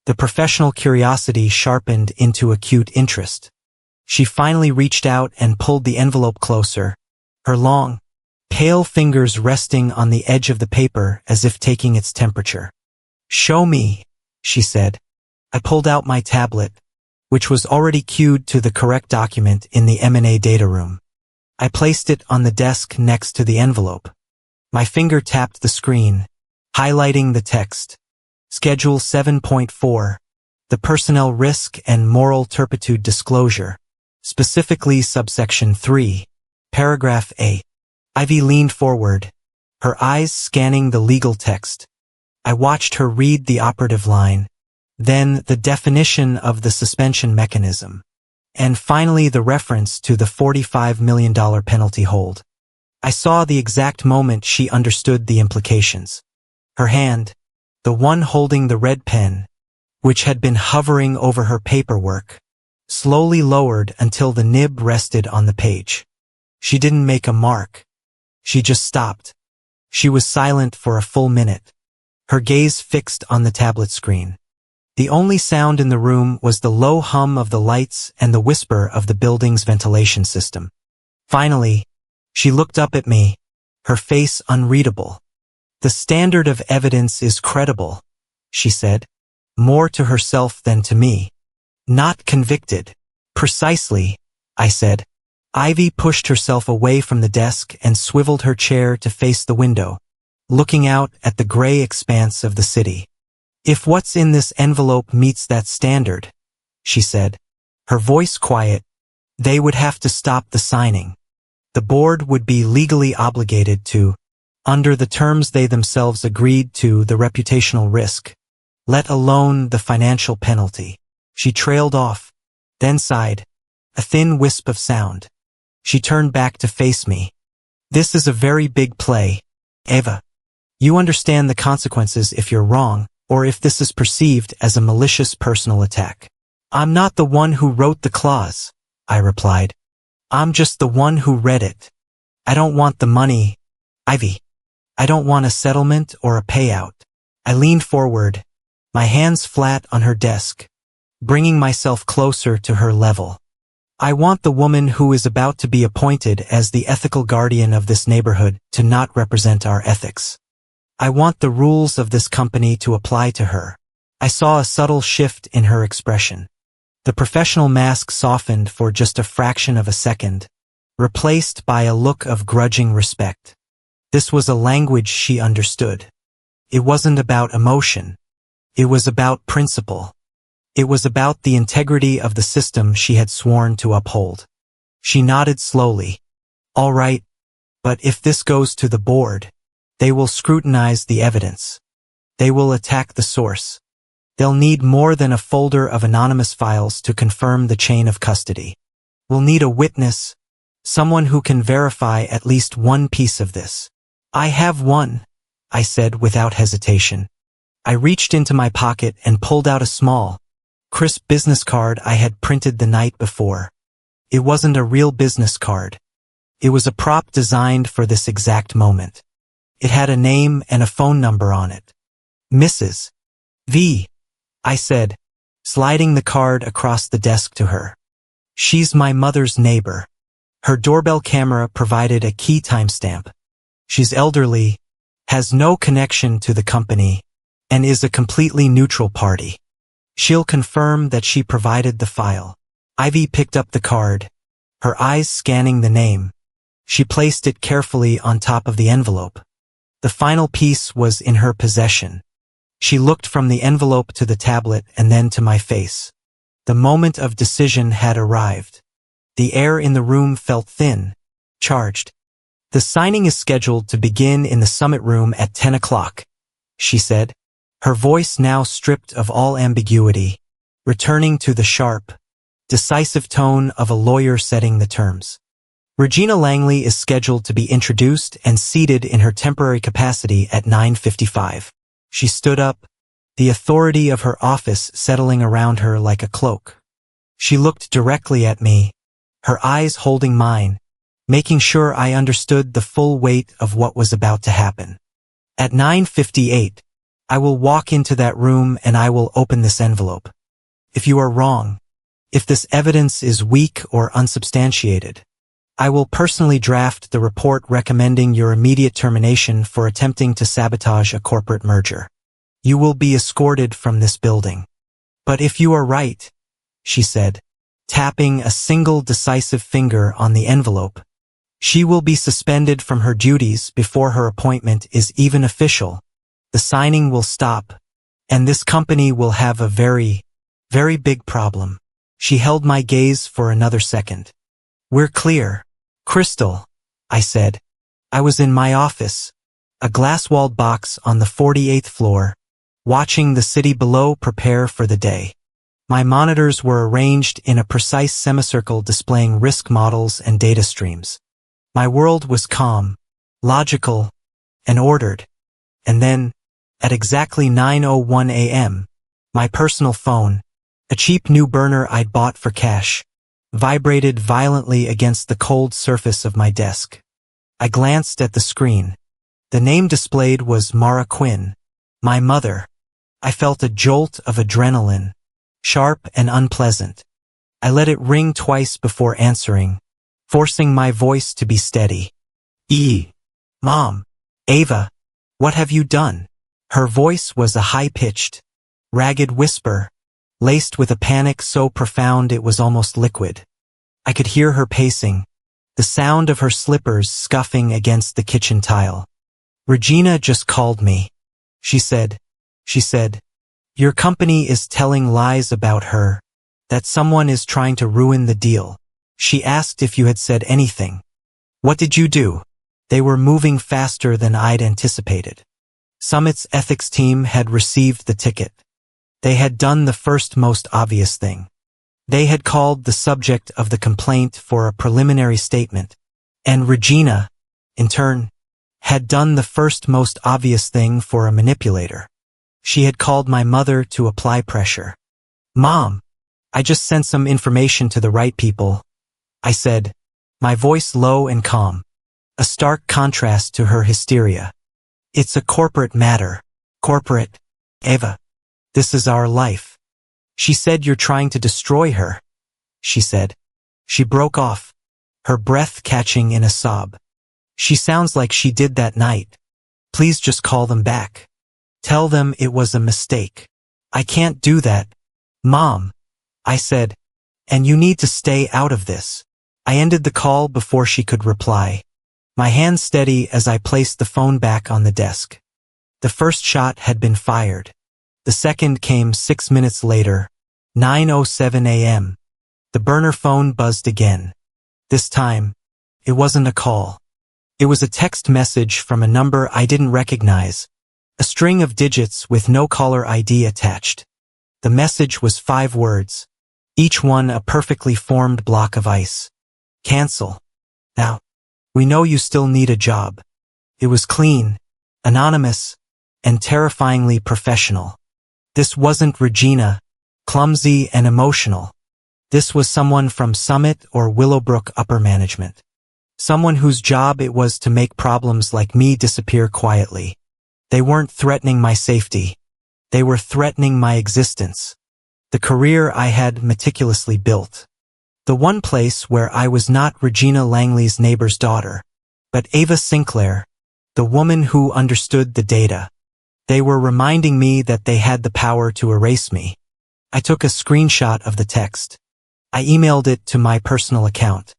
The professional curiosity sharpened into acute interest. She finally reached out and pulled the envelope closer, her long, pale fingers resting on the edge of the paper as if taking its temperature. "Show me," she said. I pulled out my tablet, which was already queued to the correct document in the M&A data room. I placed it on the desk next to the envelope. My finger tapped the screen, highlighting the text. Schedule 7.4, the Personnel Risk and Moral Turpitude Disclosure, specifically subsection 3, paragraph A. Ivy leaned forward, her eyes scanning the legal text. I watched her read the operative line, then the definition of the suspension mechanism, and finally the reference to the $45 million penalty hold. I saw the exact moment she understood the implications. Her hand, the one holding the red pen, which had been hovering over her paperwork, slowly lowered until the nib rested on the page. She didn't make a mark. She just stopped. She was silent for a full minute, her gaze fixed on the tablet screen. The only sound in the room was the low hum of the lights and the whisper of the building's ventilation system. Finally, she looked up at me, her face unreadable. "The standard of evidence is credible," she said, more to herself than to me. "Not convicted." "Precisely," I said. Ivy pushed herself away from the desk and swiveled her chair to face the window, looking out at the gray expanse of the city. "If what's in this envelope meets that standard," she said, her voice quiet, "they would have to stop the signing. The board would be legally obligated to, under the terms they themselves agreed to, the reputational risk, let alone the financial penalty." She trailed off, then sighed, a thin wisp of sound. She turned back to face me. "This is a very big play, Eva. You understand the consequences if you're wrong, or if this is perceived as a malicious personal attack." "I'm not the one who wrote the clause," I replied. "I'm just the one who read it. I don't want the money, Ivy. I don't want a settlement or a payout." I leaned forward, my hands flat on her desk, bringing myself closer to her level. "I want the woman who is about to be appointed as the ethical guardian of this neighborhood to not represent our ethics. I want the rules of this company to apply to her." I saw a subtle shift in her expression. The professional mask softened for just a fraction of a second, replaced by a look of grudging respect. This was a language she understood. It wasn't about emotion. It was about principle. It was about the integrity of the system she had sworn to uphold. She nodded slowly. "All right, but if this goes to the board, they will scrutinize the evidence. They will attack the source. They'll need more than a folder of anonymous files to confirm the chain of custody. We'll need a witness, someone who can verify at least one piece of this." "I have one," I said without hesitation. I reached into my pocket and pulled out a small, crisp business card I had printed the night before. It wasn't a real business card. It was a prop designed for this exact moment. It had a name and a phone number on it. "Mrs. V," I said, sliding the card across the desk to her. "She's my mother's neighbor. Her doorbell camera provided a key timestamp. She's elderly, has no connection to the company, and is a completely neutral party. She'll confirm that she provided the file." Ivy picked up the card, her eyes scanning the name. She placed it carefully on top of the envelope. The final piece was in her possession. She looked from the envelope to the tablet and then to my face. The moment of decision had arrived. The air in the room felt thin, charged. "The signing is scheduled to begin in the summit room at 10 o'clock, she said, her voice now stripped of all ambiguity, returning to the sharp, decisive tone of a lawyer setting the terms. "Regina Langley is scheduled to be introduced and seated in her temporary capacity at 9:55. She stood up, the authority of her office settling around her like a cloak. She looked directly at me, her eyes holding mine, making sure I understood the full weight of what was about to happen. "At 9:58, I will walk into that room and I will open this envelope. If you are wrong, if this evidence is weak or unsubstantiated, I will personally draft the report recommending your immediate termination for attempting to sabotage a corporate merger. You will be escorted from this building. But if you are right," she said, tapping a single decisive finger on the envelope, "she will be suspended from her duties before her appointment is even official. The signing will stop, and this company will have a very, very big problem." She held my gaze for another second. "We're clear." "Crystal," I said. I was in my office, a glass-walled box on the 48th floor, watching the city below prepare for the day. My monitors were arranged in a precise semicircle displaying risk models and data streams. My world was calm, logical, and ordered. And then, at exactly 9:01 a.m., My personal phone, a cheap new burner I'd bought for cash, vibrated violently against the cold surface of my desk. I glanced at the screen. The name displayed was Mara Quinn, my mother. I felt a jolt of adrenaline, sharp and unpleasant. I let it ring twice before answering, forcing my voice to be steady. Mom. Ava. What have you done? Her voice was a high-pitched, ragged whisper, laced with a panic so profound it was almost liquid. I could hear her pacing, the sound of her slippers scuffing against the kitchen tile. Regina just called me. She said, your company is telling lies about her, that someone is trying to ruin the deal. She asked if you had said anything. What did you do? They were moving faster than I'd anticipated. Summit's ethics team had received the ticket. They had done the first most obvious thing. They had called the subject of the complaint for a preliminary statement, and Regina, in turn, had done the first most obvious thing for a manipulator. She had called my mother to apply pressure. Mom, I just sent some information to the right people, I said, my voice low and calm, a stark contrast to her hysteria. It's a corporate matter. Corporate, Ava. This is our life. She said you're trying to destroy her, she said. She broke off, her breath catching in a sob. She sounds like she did that night. Please just call them back. Tell them it was a mistake. I can't do that, Mom, I said, and you need to stay out of this. I ended the call before she could reply, my hand steady as I placed the phone back on the desk. The first shot had been fired. The second came 6 minutes later, 9:07 a.m. The burner phone buzzed again. This time, it wasn't a call. It was a text message from a number I didn't recognize, a string of digits with no caller ID attached. The message was 5 words, each one a perfectly formed block of ice. Cancel. Now, we know you still need a job. It was clean, anonymous, and terrifyingly professional. This wasn't Regina, clumsy and emotional. This was someone from Summit or Willowbrook upper management. Someone whose job it was to make problems like me disappear quietly. They weren't threatening my safety. They were threatening my existence. The career I had meticulously built. The one place where I was not Regina Langley's neighbor's daughter, but Ava Sinclair, the woman who understood the data. They were reminding me that they had the power to erase me. I took a screenshot of the text. I emailed it to my personal account.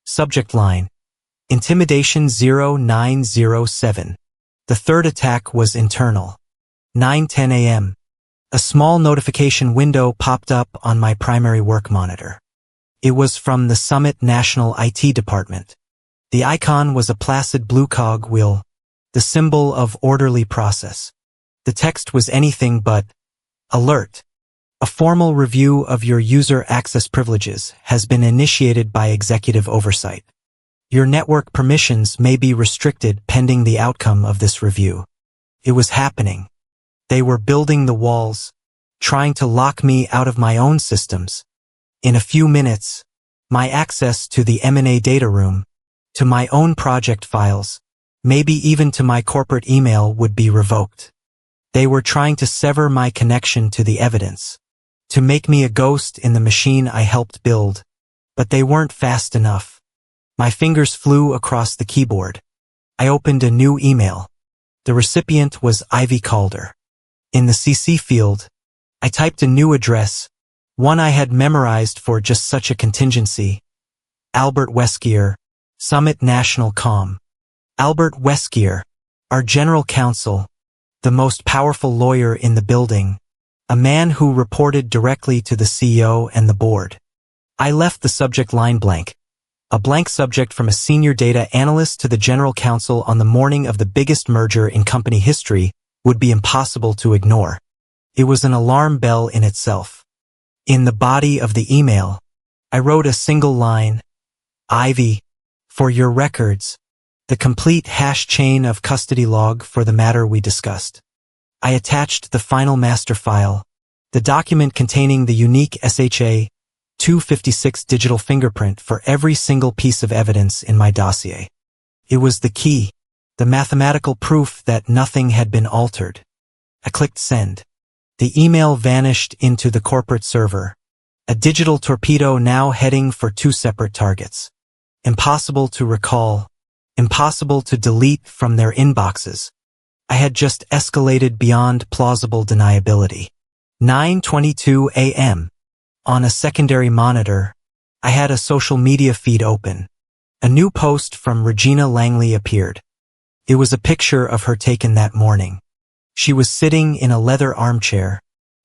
Subject line: Intimidation 0907. The third attack was internal. 9:10 a.m. A small notification window popped up on my primary work monitor. It was from the Summit National IT Department. The icon was a placid blue cog wheel, the symbol of orderly process. The text was anything but alert. A formal review of your user access privileges has been initiated by executive oversight. Your network permissions may be restricted pending the outcome of this review. It was happening. They were building the walls, trying to lock me out of my own systems. In a few minutes, my access to the M&A data room, to my own project files, maybe even to my corporate email would be revoked. They were trying to sever my connection to the evidence, to make me a ghost in the machine I helped build, but they weren't fast enough. My fingers flew across the keyboard. I opened a new email. The recipient was Ivy Calder. In the CC field, I typed a new address, one I had memorized for just such a contingency. Albert Weskier, Summit National Comm. Albert Weskier, our general counsel, the most powerful lawyer in the building, a man who reported directly to the CEO and the board. I left the subject line blank. A blank subject from a senior data analyst to the general counsel on the morning of the biggest merger in company history would be impossible to ignore. It was an alarm bell in itself. In the body of the email, I wrote a single line, Ivy, for your records, the complete hash chain of custody log for the matter we discussed. I attached the final master file, The document containing the unique SHA 256 digital fingerprint for every single piece of evidence in my dossier. It was the key, the mathematical proof that nothing had been altered. I clicked send. The email vanished into the corporate server, a digital torpedo now heading for 2 separate targets. Impossible to recall, impossible to delete from their inboxes. I had just escalated beyond plausible deniability. 9:22 a.m. On a secondary monitor, I had a social media feed open. A new post from Regina Langley appeared. It was a picture of her taken that morning. She was sitting in a leather armchair,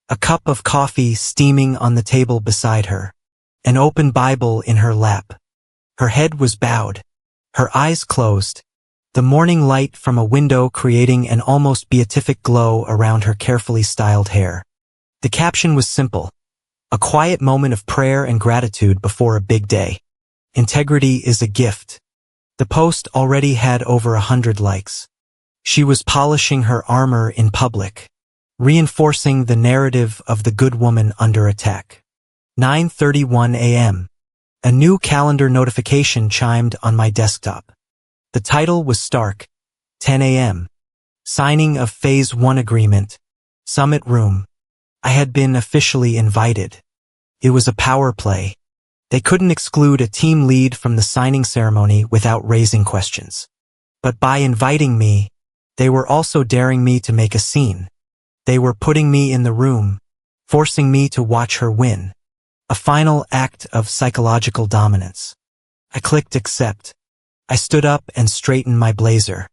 a cup of coffee steaming on the table beside her, an open Bible in her lap. Her head was bowed, her eyes closed, the morning light from a window creating an almost beatific glow around her carefully styled hair. The caption was simple, a quiet moment of prayer and gratitude before a big day. Integrity is a gift. The post already had over 100 likes. She was polishing her armor in public, reinforcing the narrative of the good woman under attack. 9:31 a.m. A new calendar notification chimed on my desktop. The title was stark. 10 a.m. Signing of Phase 1 Agreement. Summit Room. I had been officially invited. It was a power play. They couldn't exclude a team lead from the signing ceremony without raising questions. But by inviting me, they were also daring me to make a scene. They were putting me in the room, forcing me to watch her win. A final act of psychological dominance. I clicked accept. I stood up and straightened my blazer.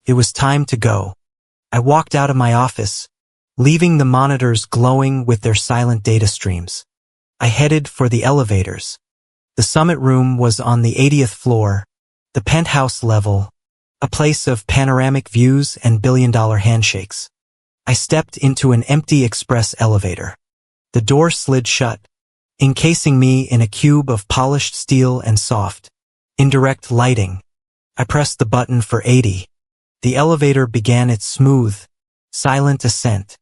It was time to go. I walked out of my office, leaving the monitors glowing with their silent data streams. I headed for the elevators. The summit room was on the 80th floor, the penthouse level, a place of panoramic views and billion-dollar handshakes. I stepped into an empty express elevator. The door slid shut, encasing me in a cube of polished steel and soft, indirect lighting. I pressed the button for 80. The elevator began its smooth, silent ascent.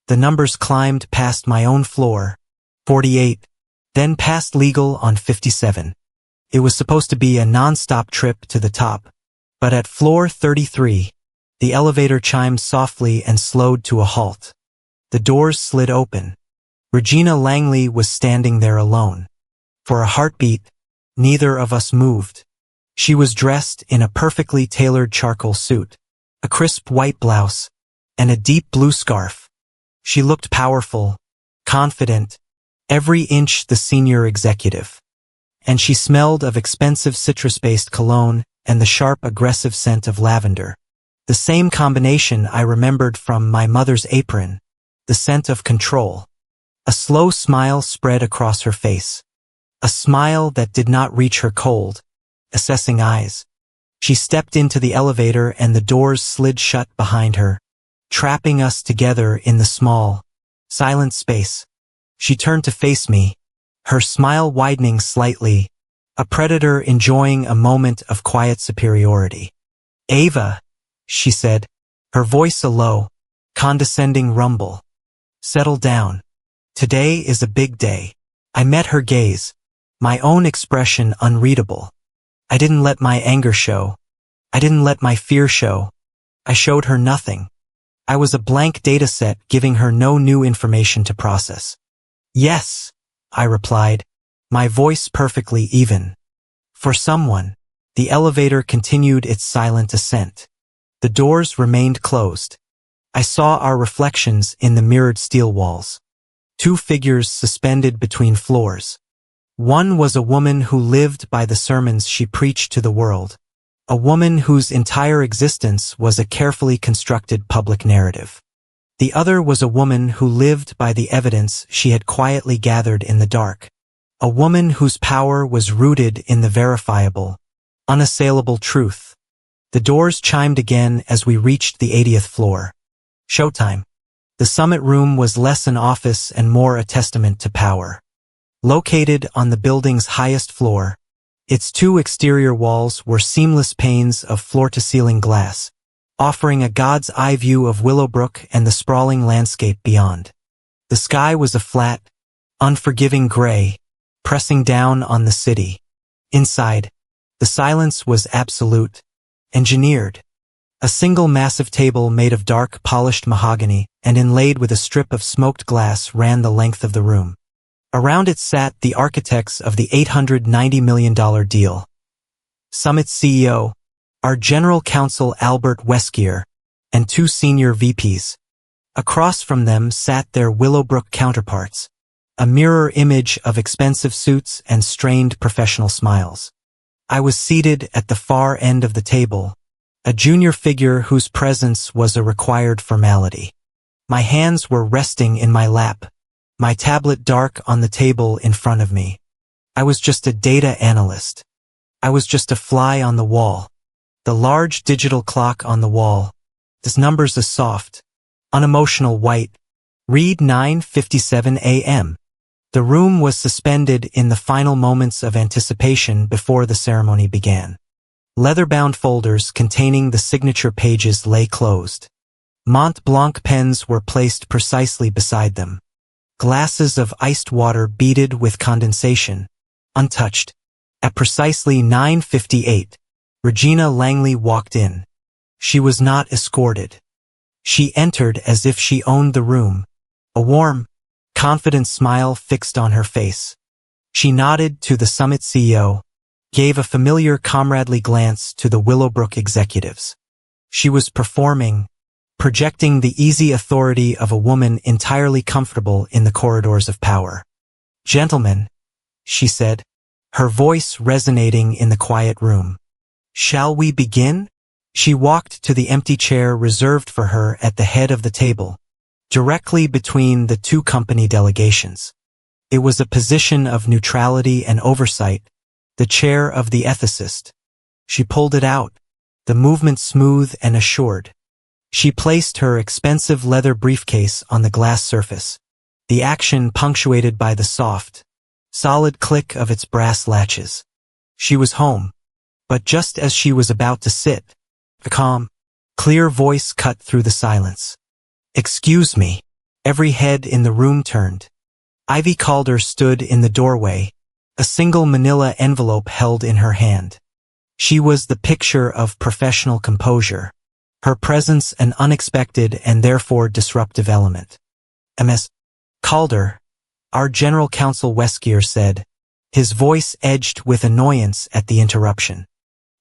The numbers climbed past my own floor, 48, then past legal on 57. It was supposed to be a non-stop trip to the top, but at floor 33, the elevator chimed softly and slowed to a halt. The doors slid open. Regina Langley was standing there alone. For a heartbeat, neither of us moved. She was dressed in a perfectly tailored charcoal suit, a crisp white blouse, and a deep blue scarf. She looked powerful, confident, every inch the senior executive. And she smelled of expensive citrus-based cologne and the sharp, aggressive scent of lavender. The same combination I remembered from my mother's apron, the scent of control. A slow smile spread across her face. A smile that did not reach her cold, assessing eyes. She stepped into the elevator and the doors slid shut behind her, trapping us together in the small, silent space. She turned to face me, her smile widening slightly, a predator enjoying a moment of quiet superiority. "Ava," she said, her voice a low, condescending rumble. "Settle down. Today is a big day." I met her gaze, my own expression unreadable. I didn't let my anger show. I didn't let my fear show. I showed her nothing. I was a blank dataset giving her no new information to process. "Yes," I replied, my voice perfectly even. For someone, the elevator continued its silent ascent. The doors remained closed. I saw our reflections in the mirrored steel walls. 2 figures suspended between floors. One was a woman who lived by the sermons she preached to the world. A woman whose entire existence was a carefully constructed public narrative. The other was a woman who lived by the evidence she had quietly gathered in the dark. A woman whose power was rooted in the verifiable, unassailable truth. The doors chimed again as we reached the 80th floor. Showtime. The summit room was less an office and more a testament to power. Located on the building's highest floor, its 2 exterior walls were seamless panes of floor-to-ceiling glass, offering a God's eye view of Willowbrook and the sprawling landscape beyond. The sky was a flat, unforgiving gray, pressing down on the city. Inside, the silence was absolute, engineered. A single massive table made of dark, polished mahogany and inlaid with a strip of smoked glass ran the length of the room. Around it sat the architects of the $890 million deal. Summit's CEO, our general counsel Albert Weskier, and 2 senior VPs. Across from them sat their Willowbrook counterparts, a mirror image of expensive suits and strained professional smiles. I was seated at the far end of the table, a junior figure whose presence was a required formality. My hands were resting in my lap, my tablet dark on the table in front of me. I was just a data analyst. I was just a fly on the wall. The large digital clock on the wall. Its numbers a soft, unemotional white. Read 9:57 a.m. The room was suspended in the final moments of anticipation before the ceremony began. Leather-bound folders containing the signature pages lay closed. Mont Blanc pens were placed precisely beside them. Glasses of iced water beaded with condensation, untouched. At precisely 9:58, Regina Langley walked in. She was not escorted. She entered as if she owned the room, a warm, confident smile fixed on her face. She nodded to the Summit CEO, gave a familiar comradely glance to the Willowbrook executives. She was performing, projecting the easy authority of a woman entirely comfortable in the corridors of power. "Gentlemen," she said, her voice resonating in the quiet room. "Shall we begin?" She walked to the empty chair reserved for her at the head of the table, directly between the 2 company delegations. It was a position of neutrality and oversight, the chair of the ethicist. She pulled it out, the movement smooth and assured. She placed her expensive leather briefcase on the glass surface, the action punctuated by the soft, solid click of its brass latches. She was home, but just as she was about to sit, a calm, clear voice cut through the silence. "Excuse me." Every head in the room turned. Ivy Calder stood in the doorway, a single manila envelope held in her hand. She was the picture of professional composure, her presence an unexpected and therefore disruptive element. "Ms. Calder," our general counsel Weskier said, his voice edged with annoyance at the interruption.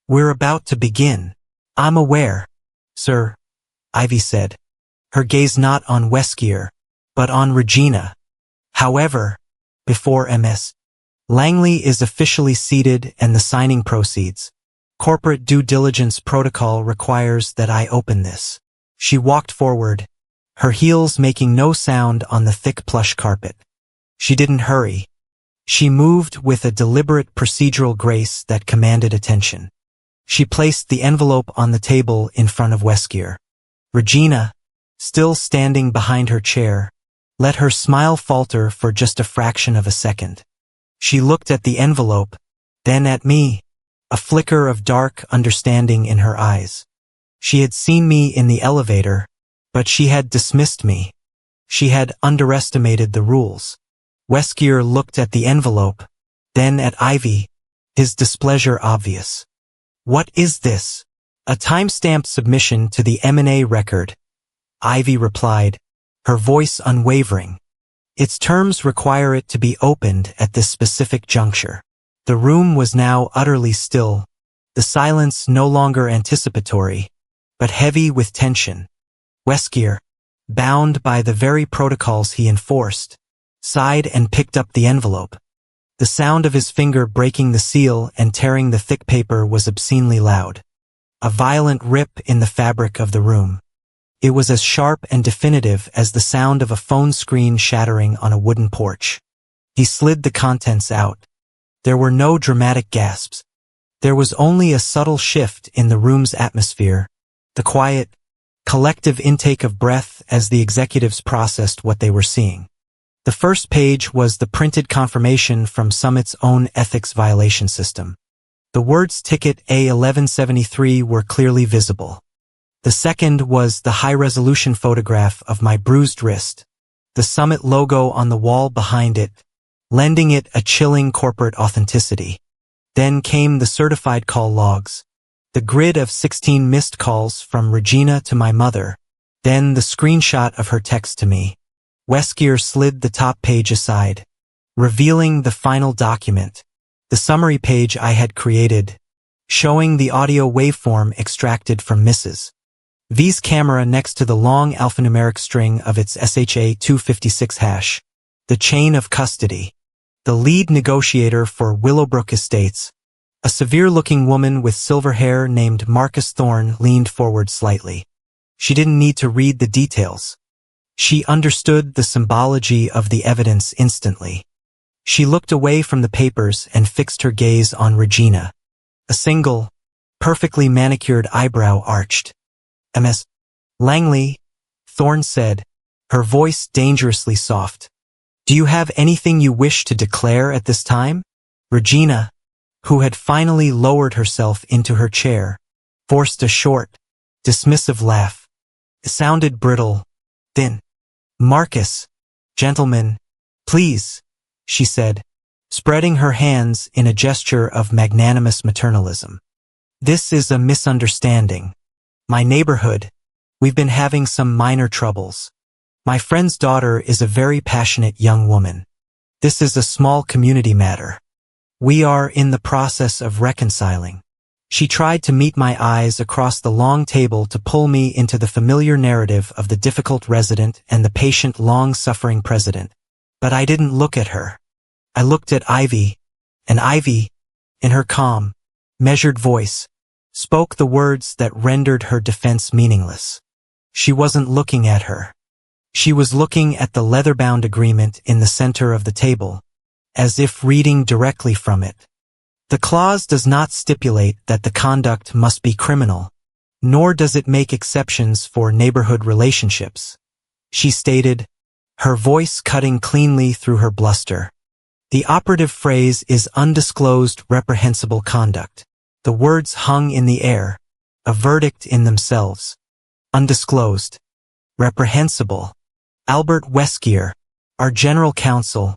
"We're about to begin." "I'm aware, sir," Ivy said, her gaze not on Weskier, but on Regina. "However, before Ms. Langley is officially seated and the signing proceeds, corporate due diligence protocol requires that I open this." She walked forward, her heels making no sound on the thick plush carpet. She didn't hurry. She moved with a deliberate procedural grace that commanded attention. She placed the envelope on the table in front of Weskier. Regina, still standing behind her chair, let her smile falter for just a fraction of a second. She looked at the envelope, then at me, a flicker of dark understanding in her eyes. She had seen me in the elevator, but she had dismissed me. She had underestimated the rules. Weskier looked at the envelope, then at Ivy, his displeasure obvious. "What is this?" "A time-stamped submission to the M&A record," Ivy replied, her voice unwavering. "Its terms require it to be opened at this specific juncture." The room was now utterly still, the silence no longer anticipatory, but heavy with tension. Weskier, bound by the very protocols he enforced, sighed and picked up the envelope. The sound of his finger breaking the seal and tearing the thick paper was obscenely loud. A violent rip in the fabric of the room. It was as sharp and definitive as the sound of a phone screen shattering on a wooden porch. He slid the contents out. There were no dramatic gasps. There was only a subtle shift in the room's atmosphere, the quiet, collective intake of breath as the executives processed what they were seeing. The first page was the printed confirmation from Summit's own ethics violation system. The words Ticket A1173 were clearly visible. The second was the high-resolution photograph of my bruised wrist, the Summit logo on the wall behind it, lending it a chilling corporate authenticity. Then came the certified call logs, the grid of 16 missed calls from Regina to my mother, then the screenshot of her text to me. Weskier slid the top page aside, revealing the final document, the summary page I had created, showing the audio waveform extracted from Mrs. V's camera next to the long alphanumeric string of its SHA-256 hash, the chain of custody. The lead negotiator for Willowbrook Estates, a severe-looking woman with silver hair named Marcus Thorne, leaned forward slightly. She didn't need to read the details. She understood the symbology of the evidence instantly. She looked away from the papers and fixed her gaze on Regina. A single, perfectly manicured eyebrow arched. "Ms. Langley," Thorne said, her voice dangerously soft. "Do you have anything you wish to declare at this time?" Regina, who had finally lowered herself into her chair, forced a short, dismissive laugh. It sounded brittle, thin. "Marcus, gentlemen, please," she said, spreading her hands in a gesture of magnanimous maternalism. "This is a misunderstanding. My neighborhood, we've been having some minor troubles. My friend's daughter is a very passionate young woman. This is a small community matter. We are in the process of reconciling." She tried to meet my eyes across the long table to pull me into the familiar narrative of the difficult resident and the patient, long-suffering president. But I didn't look at her. I looked at Ivy, and Ivy, in her calm, measured voice, spoke the words that rendered her defense meaningless. She wasn't looking at her. She was looking at the leather-bound agreement in the center of the table, as if reading directly from it. The clause does not stipulate that the conduct must be criminal, nor does it make exceptions for neighborhood relationships, she stated, her voice cutting cleanly through her bluster. The operative phrase is undisclosed reprehensible conduct. The words hung in the air, a verdict in themselves. Undisclosed. Reprehensible. Albert Weskier, our general counsel,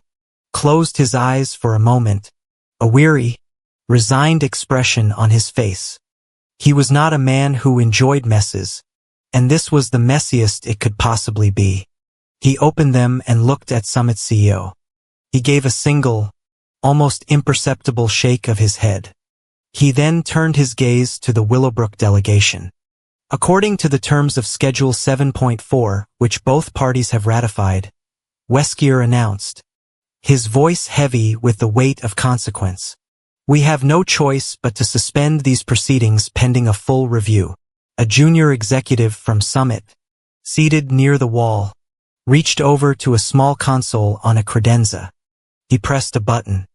closed his eyes for a moment, a weary, resigned expression on his face. He was not a man who enjoyed messes, and this was the messiest it could possibly be. He opened them and looked at Summit CEO. He gave a single, almost imperceptible shake of his head. He then turned his gaze to the Willowbrook delegation. According to the terms of Schedule 7.4, which both parties have ratified, Weskier announced, his voice heavy with the weight of consequence, "We have no choice but to suspend these proceedings pending a full review." A junior executive from Summit, seated near the wall, reached over to a small console on a credenza. He pressed a button.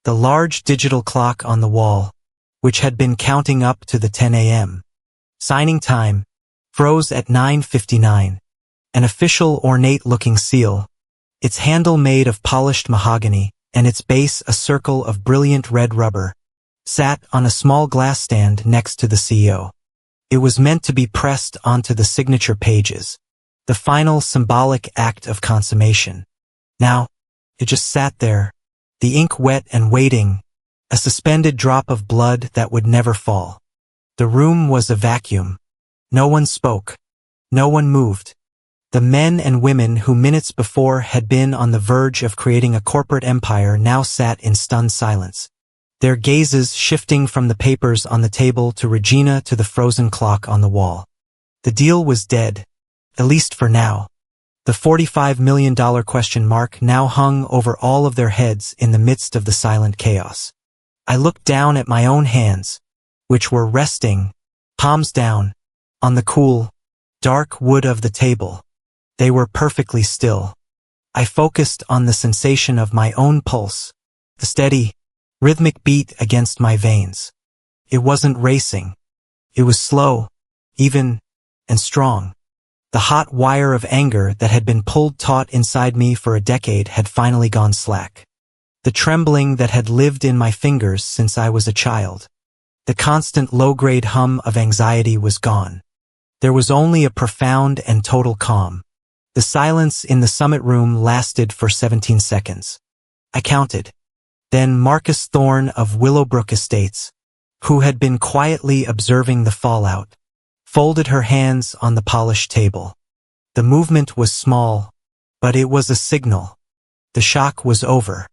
The large digital clock on the wall, which had been counting up to the 10 a.m. signing time, froze at 9:59. An official ornate-looking seal, its handle made of polished mahogany, and its base a circle of brilliant red rubber, sat on a small glass stand next to the CEO. It was meant to be pressed onto the signature pages, the final symbolic act of consummation. Now, it just sat there, the ink wet and waiting, a suspended drop of blood that would never fall. The room was a vacuum. No one spoke. No one moved. The men and women who minutes before had been on the verge of creating a corporate empire now sat in stunned silence, their gazes shifting from the papers on the table to Regina to the frozen clock on the wall. The deal was dead, at least for now. The $45 million question mark now hung over all of their heads in the midst of the silent chaos. I looked down at my own hands, which were resting, palms down, on the cool, dark wood of the table. They were perfectly still. I focused on the sensation of my own pulse, the steady, rhythmic beat against my veins. It wasn't racing. It was slow, even, and strong. The hot wire of anger that had been pulled taut inside me for a decade had finally gone slack. The trembling that had lived in my fingers since I was a child. The constant low-grade hum of anxiety was gone. There was only a profound and total calm. The silence in the summit room lasted for 17 seconds. I counted. Then Marcus Thorne of Willowbrook Estates, who had been quietly observing the fallout, folded her hands on the polished table. The movement was small, but it was a signal. The shock was over.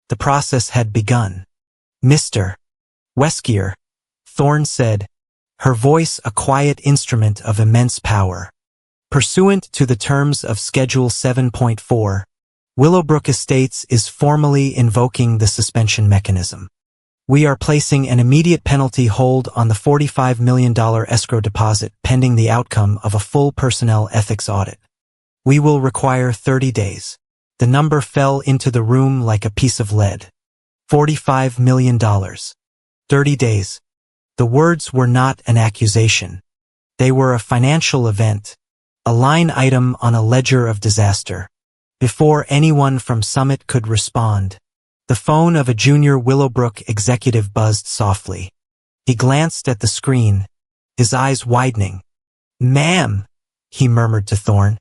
The process had begun. Mr. Weskier, Thorne said, her voice a quiet instrument of immense power. Pursuant to the terms of Schedule 7.4, Willowbrook Estates is formally invoking the suspension mechanism. We are placing an immediate penalty hold on the $45 million escrow deposit pending the outcome of a full personnel ethics audit. We will require 30 days. The number fell into the room like a piece of lead. $45 million. 30 days. The words were not an accusation. They were a financial event, a line item on a ledger of disaster. Before anyone from Summit could respond, the phone of a junior Willowbrook executive buzzed softly. He glanced at the screen, his eyes widening. "Ma'am," he murmured to Thorne.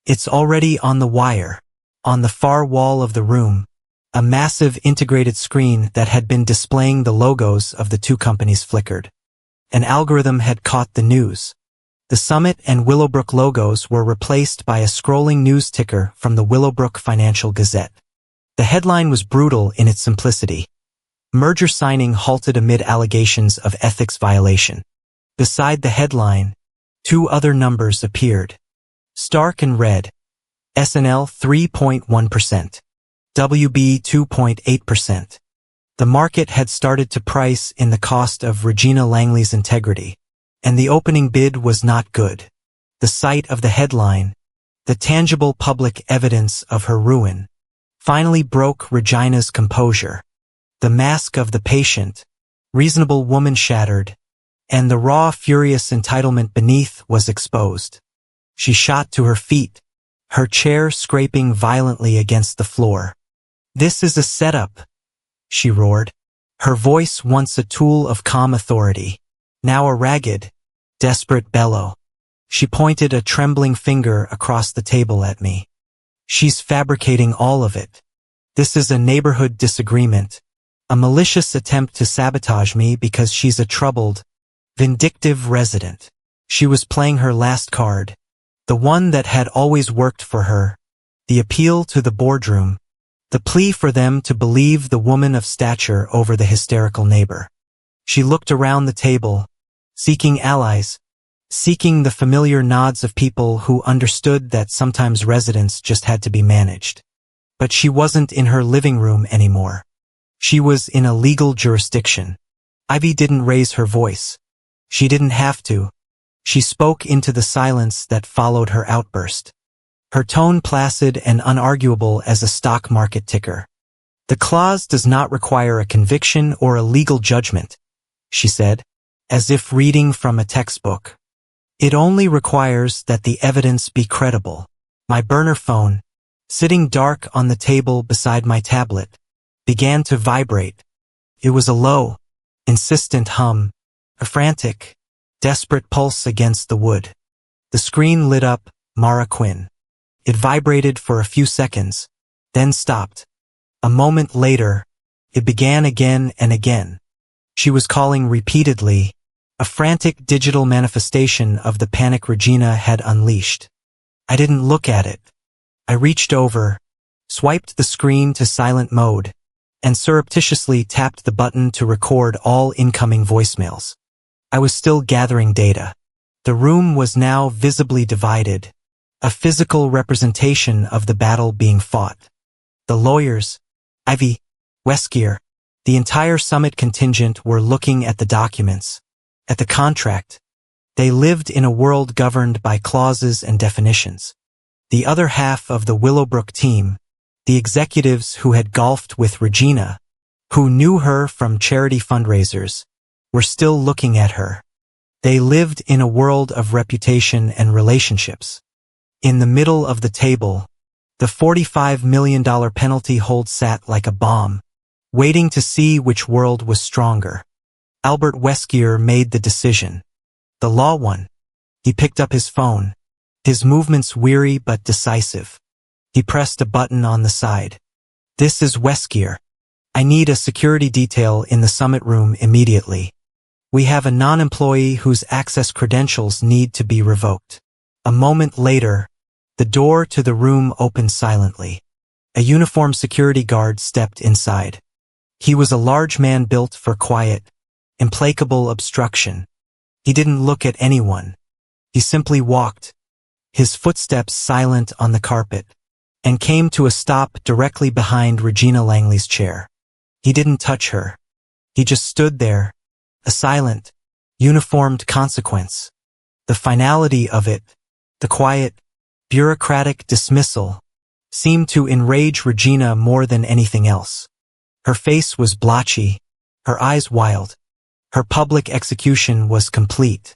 "It's already on the wire." On the far wall of the room, a massive integrated screen that had been displaying the logos of the two companies flickered. An algorithm had caught the news. The Summit and Willowbrook logos were replaced by a scrolling news ticker from the Willowbrook Financial Gazette. The headline was brutal in its simplicity. Merger signing halted amid allegations of ethics violation. Beside the headline, two other numbers appeared. Stark and red. SNL 3.1%. WB 2.8%. The market had started to price in the cost of Regina Langley's integrity, and the opening bid was not good. The sight of the headline, the tangible public evidence of her ruin, finally broke Regina's composure. The mask of the patient, reasonable woman shattered, and the raw, furious entitlement beneath was exposed. She shot to her feet, her chair scraping violently against the floor. "This is a setup," she roared, her voice once a tool of calm authority, now a ragged, desperate bellow. She pointed a trembling finger across the table at me. "She's fabricating all of it. This is a neighborhood disagreement, a malicious attempt to sabotage me because she's a troubled, vindictive resident." She was playing her last card, the one that had always worked for her, the appeal to the boardroom, the plea for them to believe the woman of stature over the hysterical neighbor. She looked around the table, seeking allies, seeking the familiar nods of people who understood that sometimes residents just had to be managed. But she wasn't in her living room anymore. She was in a legal jurisdiction. Ivy didn't raise her voice. She didn't have to. She spoke into the silence that followed her outburst. Her tone placid and unarguable as a stock market ticker. "The clause does not require a conviction or a legal judgment," she said, as if reading from a textbook. "It only requires that the evidence be credible." My burner phone, sitting dark on the table beside my tablet, began to vibrate. It was a low, insistent hum, a frantic, desperate pulse against the wood. The screen lit up, Mara Quinn. It vibrated for a few seconds, then stopped. A moment later, it began again and again. She was calling repeatedly, a frantic digital manifestation of the panic Regina had unleashed. I didn't look at it. I reached over, swiped the screen to silent mode, and surreptitiously tapped the button to record all incoming voicemails. I was still gathering data. The room was now visibly divided, a physical representation of the battle being fought. The lawyers, Ivy, Weskier, the entire Summit contingent were looking at the documents, at the contract. They lived in a world governed by clauses and definitions. The other half of the Willowbrook team, the executives who had golfed with Regina, who knew her from charity fundraisers, were still looking at her. They lived in a world of reputation and relationships. In the middle of the table, the $45 million penalty hold sat like a bomb, waiting to see which world was stronger. Albert Weskier made the decision. The law won. He picked up his phone. his movements weary but decisive. He pressed a button on the side. "This is Weskier. I need a security detail in the summit room immediately. We have a non-employee whose access credentials need to be revoked." A moment later, the door to the room opened silently. A uniformed security guard stepped inside. He was a large man built for quiet, implacable obstruction. He didn't look at anyone. He simply walked, his footsteps silent on the carpet, and came to a stop directly behind Regina Langley's chair. He didn't touch her. He just stood there, a silent, uniformed consequence. The finality of it, the quiet, bureaucratic dismissal, seemed to enrage Regina more than anything else. Her face was blotchy, her eyes wild. Her public execution was complete.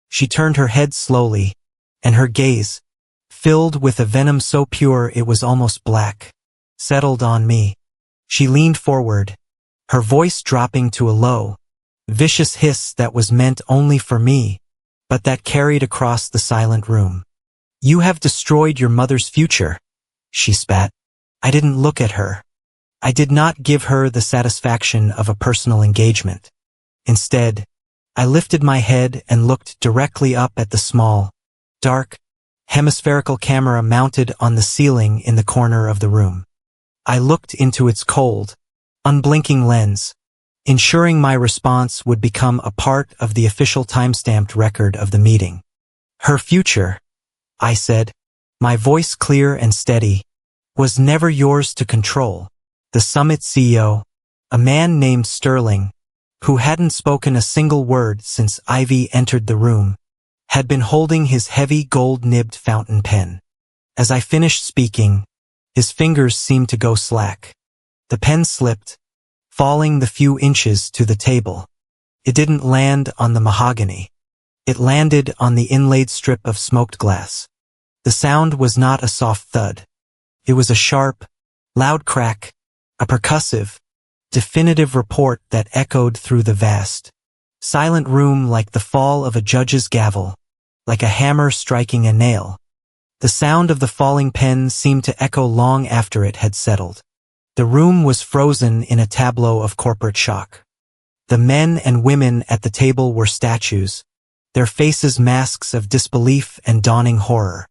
She turned her head slowly, and her gaze, filled with a venom so pure it was almost black, settled on me. She leaned forward, her voice dropping to a low, vicious hiss that was meant only for me, but that carried across the silent room. "You have destroyed your mother's future," she spat. I didn't look at her. I did not give her the satisfaction of a personal engagement. Instead, I lifted my head and looked directly up at the small, dark, hemispherical camera mounted on the ceiling in the corner of the room. I looked into its cold, unblinking lens, ensuring my response would become a part of the official time-stamped record of the meeting. "Her future," I said, my voice clear and steady, "was never yours to control." The summit CEO, a man named Sterling, who hadn't spoken a single word since Ivy entered the room, had been holding his heavy gold-nibbed fountain pen. As I finished speaking, his fingers seemed to go slack. The pen slipped, falling the few inches to the table. It didn't land on the mahogany. It landed on the inlaid strip of smoked glass. The sound was not a soft thud. It was a sharp, loud crack, a percussive, definitive report that echoed through the vast, silent room like the fall of a judge's gavel, like a hammer striking a nail. The sound of the falling pen seemed to echo long after it had settled. The room was frozen in a tableau of corporate shock. The men and women at the table were statues, their faces masks of disbelief and dawning horror.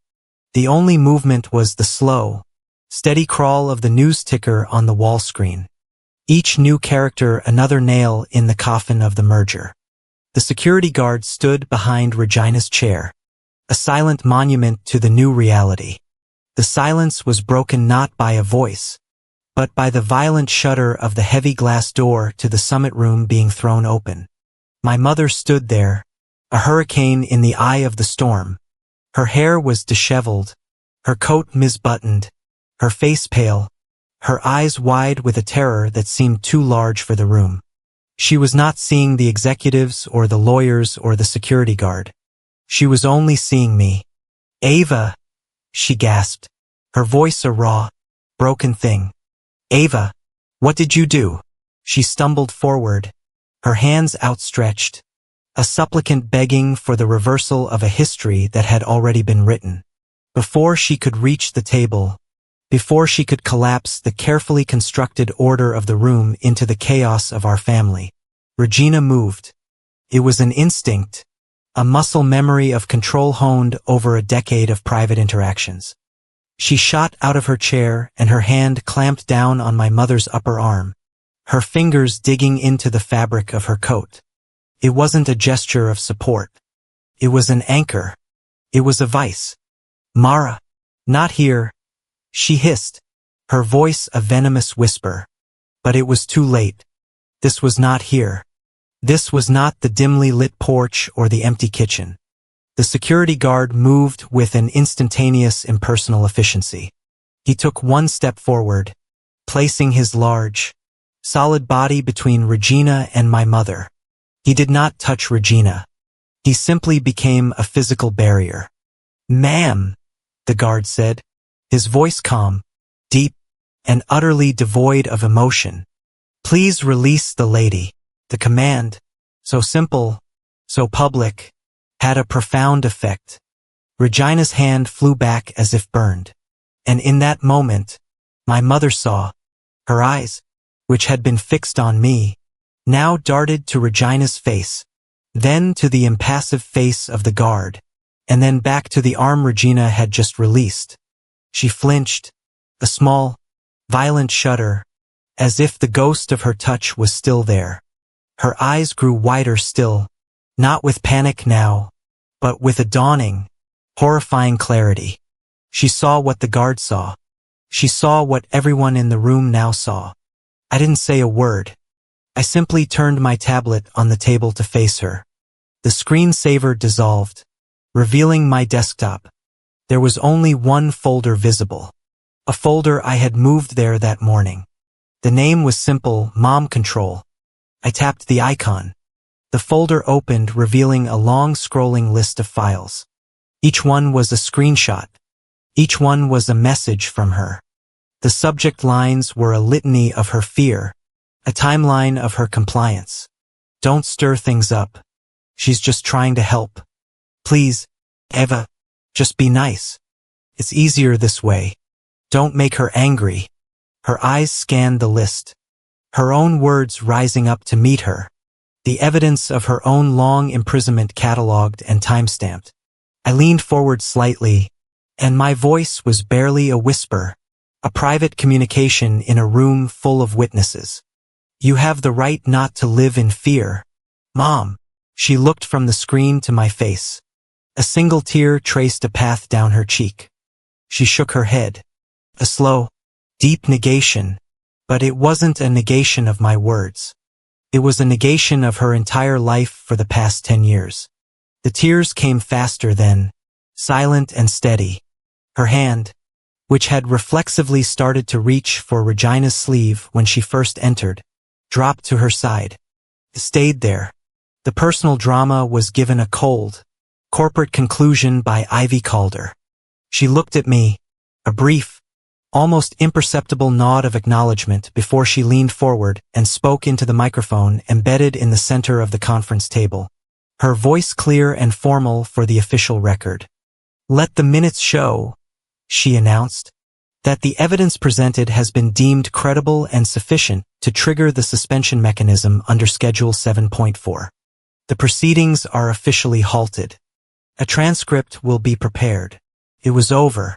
The only movement was the slow, steady crawl of the news ticker on the wall screen. Each new character another nail in the coffin of the merger. The security guard stood behind Regina's chair, a silent monument to the new reality. The silence was broken not by a voice, but by the violent shudder of the heavy glass door to the summit room being thrown open. My mother stood there, a hurricane in the eye of the storm. Her hair was disheveled, her coat misbuttoned, her face pale, her eyes wide with a terror that seemed too large for the room. She was not seeing the executives or the lawyers or the security guard. She was only seeing me. "Ava," she gasped, her voice a raw, broken thing. "Ava, what did you do?" She stumbled forward, her hands outstretched, a supplicant begging for the reversal of a history that had already been written. Before she could reach the table, before she could collapse the carefully constructed order of the room into the chaos of our family, Regina moved. It was an instinct, a muscle memory of control honed over a decade of private interactions. She shot out of her chair and her hand clamped down on my mother's upper arm, her fingers digging into the fabric of her coat. It wasn't a gesture of support. It was an anchor. It was a vice. "Mara, not here," she hissed, her voice a venomous whisper. But it was too late. This was not here. This was not the dimly lit porch or the empty kitchen. The security guard moved with an instantaneous impersonal efficiency. He took one step forward, placing his large, solid body between Regina and my mother. He did not touch Regina. He simply became a physical barrier. "Ma'am," the guard said, his voice calm, deep, and utterly devoid of emotion. "Please release the lady." The command, so simple, so public, had a profound effect. Regina's hand flew back as if burned. And in that moment, my mother saw. Her eyes, which had been fixed on me, now darted to Regina's face, then to the impassive face of the guard, and then back to the arm Regina had just released. She flinched, a small, violent shudder, as if the ghost of her touch was still there. Her eyes grew wider still, not with panic now, but with a dawning, horrifying clarity. She saw what the guard saw. She saw what everyone in the room now saw. I didn't say a word. I simply turned my tablet on the table to face her. The screensaver dissolved, revealing my desktop. There was only one folder visible. A folder I had moved there that morning. The name was simple, Mom Control. I tapped the icon. The folder opened, revealing a long scrolling list of files. Each one was a screenshot. Each one was a message from her. The subject lines were a litany of her fear, a timeline of her compliance. Don't stir things up. She's just trying to help. Please, Eva, just be nice. It's easier this way. Don't make her angry. Her eyes scanned the list. Her own words rising up to meet her. The evidence of her own long imprisonment catalogued and timestamped. I leaned forward slightly, and my voice was barely a whisper, a private communication in a room full of witnesses. You have the right not to live in fear. Mom. She looked from the screen to my face. A single tear traced a path down her cheek. She shook her head. A slow, deep negation, but it wasn't a negation of my words. It was a negation of her entire life for the past 10 years. The tears came faster then, silent and steady. Her hand, which had reflexively started to reach for Regina's sleeve when she first entered, dropped to her side. It stayed there. The personal drama was given a cold, corporate conclusion by Ivy Calder. She looked at me, a brief, almost imperceptible nod of acknowledgement before she leaned forward and spoke into the microphone embedded in the center of the conference table. Her voice clear and formal for the official record. Let the minutes show, she announced, that the evidence presented has been deemed credible and sufficient to trigger the suspension mechanism under Schedule 7.4. The proceedings are officially halted. A transcript will be prepared. It was over.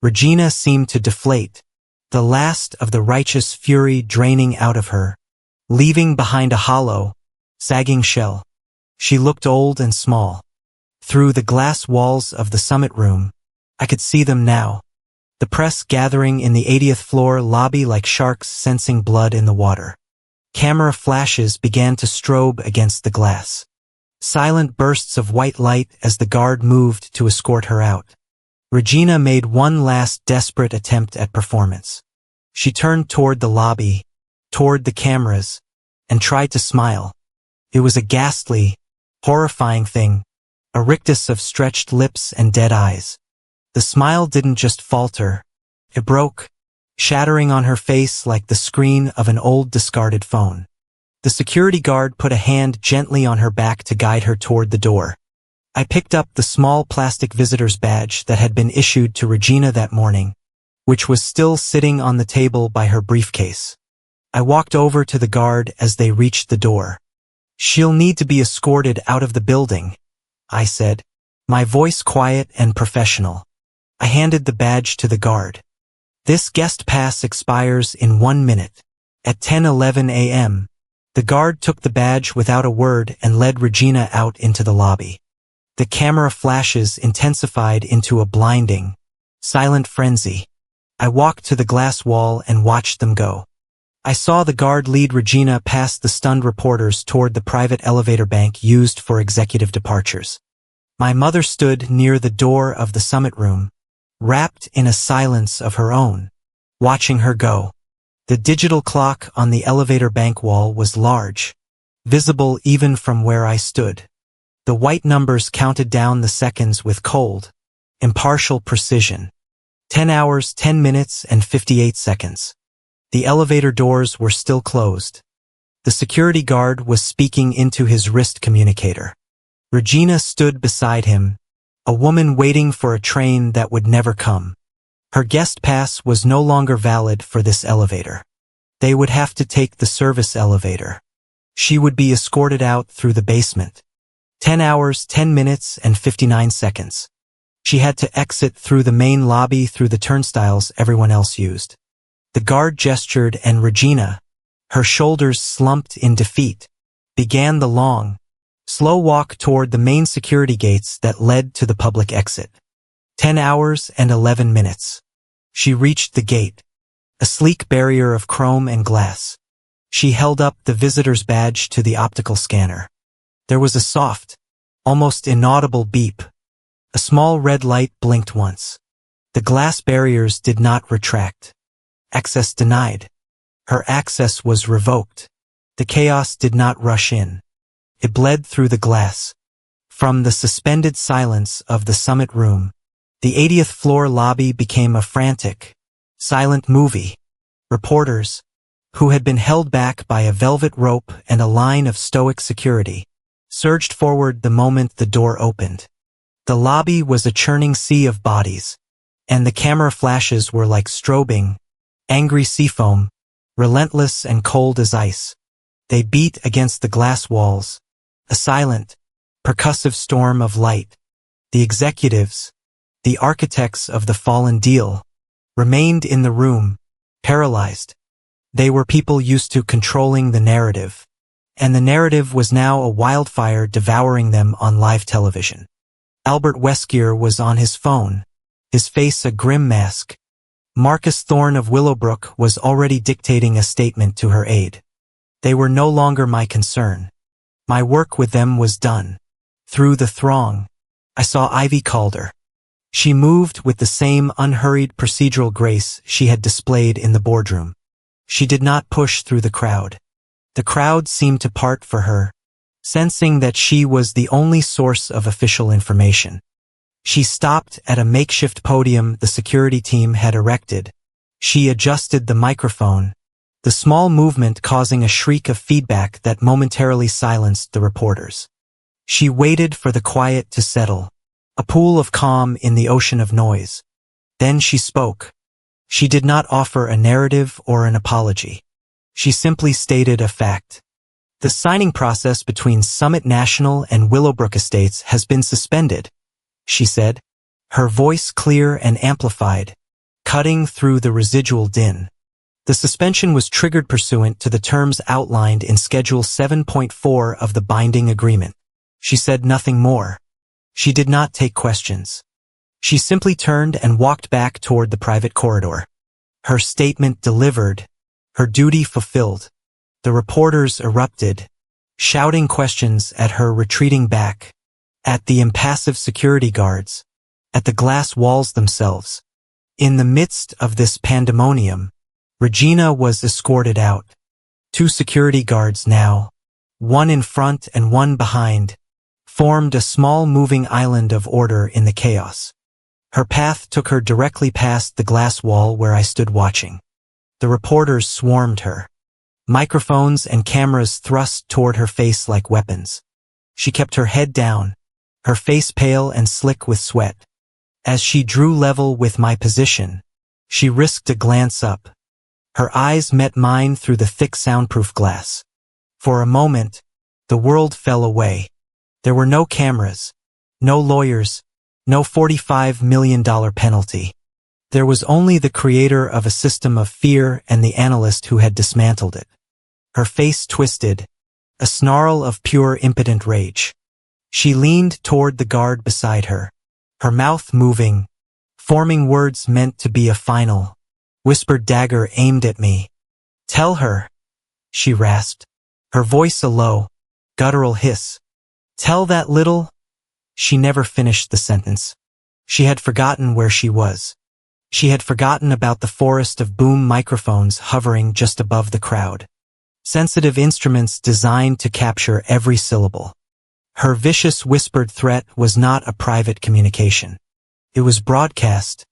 Regina seemed to deflate, the last of the righteous fury draining out of her, leaving behind a hollow, sagging shell. She looked old and small. Through the glass walls of the summit room, I could see them now. The press gathering in the 80th floor lobby like sharks sensing blood in the water. Camera flashes began to strobe against the glass. Silent bursts of white light as the guard moved to escort her out. Regina made one last desperate attempt at performance. She turned toward the lobby, toward the cameras, and tried to smile. It was a ghastly, horrifying thing, a rictus of stretched lips and dead eyes. The smile didn't just falter. It broke, shattering on her face like the screen of an old discarded phone. The security guard put a hand gently on her back to guide her toward the door. I picked up the small plastic visitor's badge that had been issued to Regina that morning, which was still sitting on the table by her briefcase. I walked over to the guard as they reached the door. She'll need to be escorted out of the building, I said, my voice quiet and professional. I handed the badge to the guard. This guest pass expires in 1 minute. At 10:11 a.m., the guard took the badge without a word and led Regina out into the lobby. The camera flashes intensified into a blinding, silent frenzy. I walked to the glass wall and watched them go. I saw the guard lead Regina past the stunned reporters toward the private elevator bank used for executive departures. My mother stood near the door of the summit room, wrapped in a silence of her own, watching her go. The digital clock on the elevator bank wall was large, visible even from where I stood. The white numbers counted down the seconds with cold, impartial precision. 10 hours, 10 minutes, and 58 seconds. The elevator doors were still closed. The security guard was speaking into his wrist communicator. Regina stood beside him, a woman waiting for a train that would never come. Her guest pass was no longer valid for this elevator. They would have to take the service elevator. She would be escorted out through the basement. 10 hours, 10 minutes, and 59 seconds. She had to exit through the main lobby through the turnstiles everyone else used. The guard gestured and Regina, her shoulders slumped in defeat, began the long, slow walk toward the main security gates that led to the public exit. 10 hours and 11 minutes. She reached the gate, a sleek barrier of chrome and glass. She held up the visitor's badge to the optical scanner. There was a soft, almost inaudible beep. A small red light blinked once. The glass barriers did not retract. Access denied. Her access was revoked. The chaos did not rush in. It bled through the glass. From the suspended silence of the summit room, the 80th floor lobby became a frantic, silent movie. Reporters, who had been held back by a velvet rope and a line of stoic security, surged forward the moment the door opened. The lobby was a churning sea of bodies, and the camera flashes were like strobing, angry seafoam, relentless and cold as ice. They beat against the glass walls, a silent, percussive storm of light. The executives, the architects of the fallen deal, remained in the room, paralyzed. They were people used to controlling the narrative, and the narrative was now a wildfire devouring them on live television. Albert Weskier was on his phone, his face a grim mask. Marcus Thorne of Willowbrook was already dictating a statement to her aide. They were no longer my concern. My work with them was done. Through the throng, I saw Ivy Calder. She moved with the same unhurried procedural grace she had displayed in the boardroom. She did not push through the crowd. The crowd seemed to part for her, sensing that she was the only source of official information. She stopped at a makeshift podium the security team had erected. She adjusted the microphone, the small movement causing a shriek of feedback that momentarily silenced the reporters. She waited for the quiet to settle, a pool of calm in the ocean of noise. Then she spoke. She did not offer a narrative or an apology. She simply stated a fact. The signing process between Summit National and Willowbrook Estates has been suspended, she said, her voice clear and amplified, cutting through the residual din. The suspension was triggered pursuant to the terms outlined in Schedule 7.4 of the binding agreement. She said nothing more. She did not take questions. She simply turned and walked back toward the private corridor. Her statement delivered, her duty fulfilled. The reporters erupted, shouting questions at her retreating back, at the impassive security guards, at the glass walls themselves. In the midst of this pandemonium, Regina was escorted out. 2 security guards now, one in front and one behind, formed a small moving island of order in the chaos. Her path took her directly past the glass wall where I stood watching. The reporters swarmed her. Microphones and cameras thrust toward her face like weapons. She kept her head down, her face pale and slick with sweat. As she drew level with my position, she risked a glance up. Her eyes met mine through the thick soundproof glass. For a moment, the world fell away. There were no cameras, no lawyers, no $45 million penalty. There was only the creator of a system of fear and the analyst who had dismantled it. Her face twisted, a snarl of pure impotent rage. She leaned toward the guard beside her, her mouth moving, forming words meant to be a final, whispered dagger aimed at me. "Tell her," she rasped, her voice a low, guttural hiss. "Tell that little—" She never finished the sentence. She had forgotten where she was. She had forgotten about the forest of boom microphones hovering just above the crowd. Sensitive instruments designed to capture every syllable. Her vicious whispered threat was not a private communication. It was broadcast,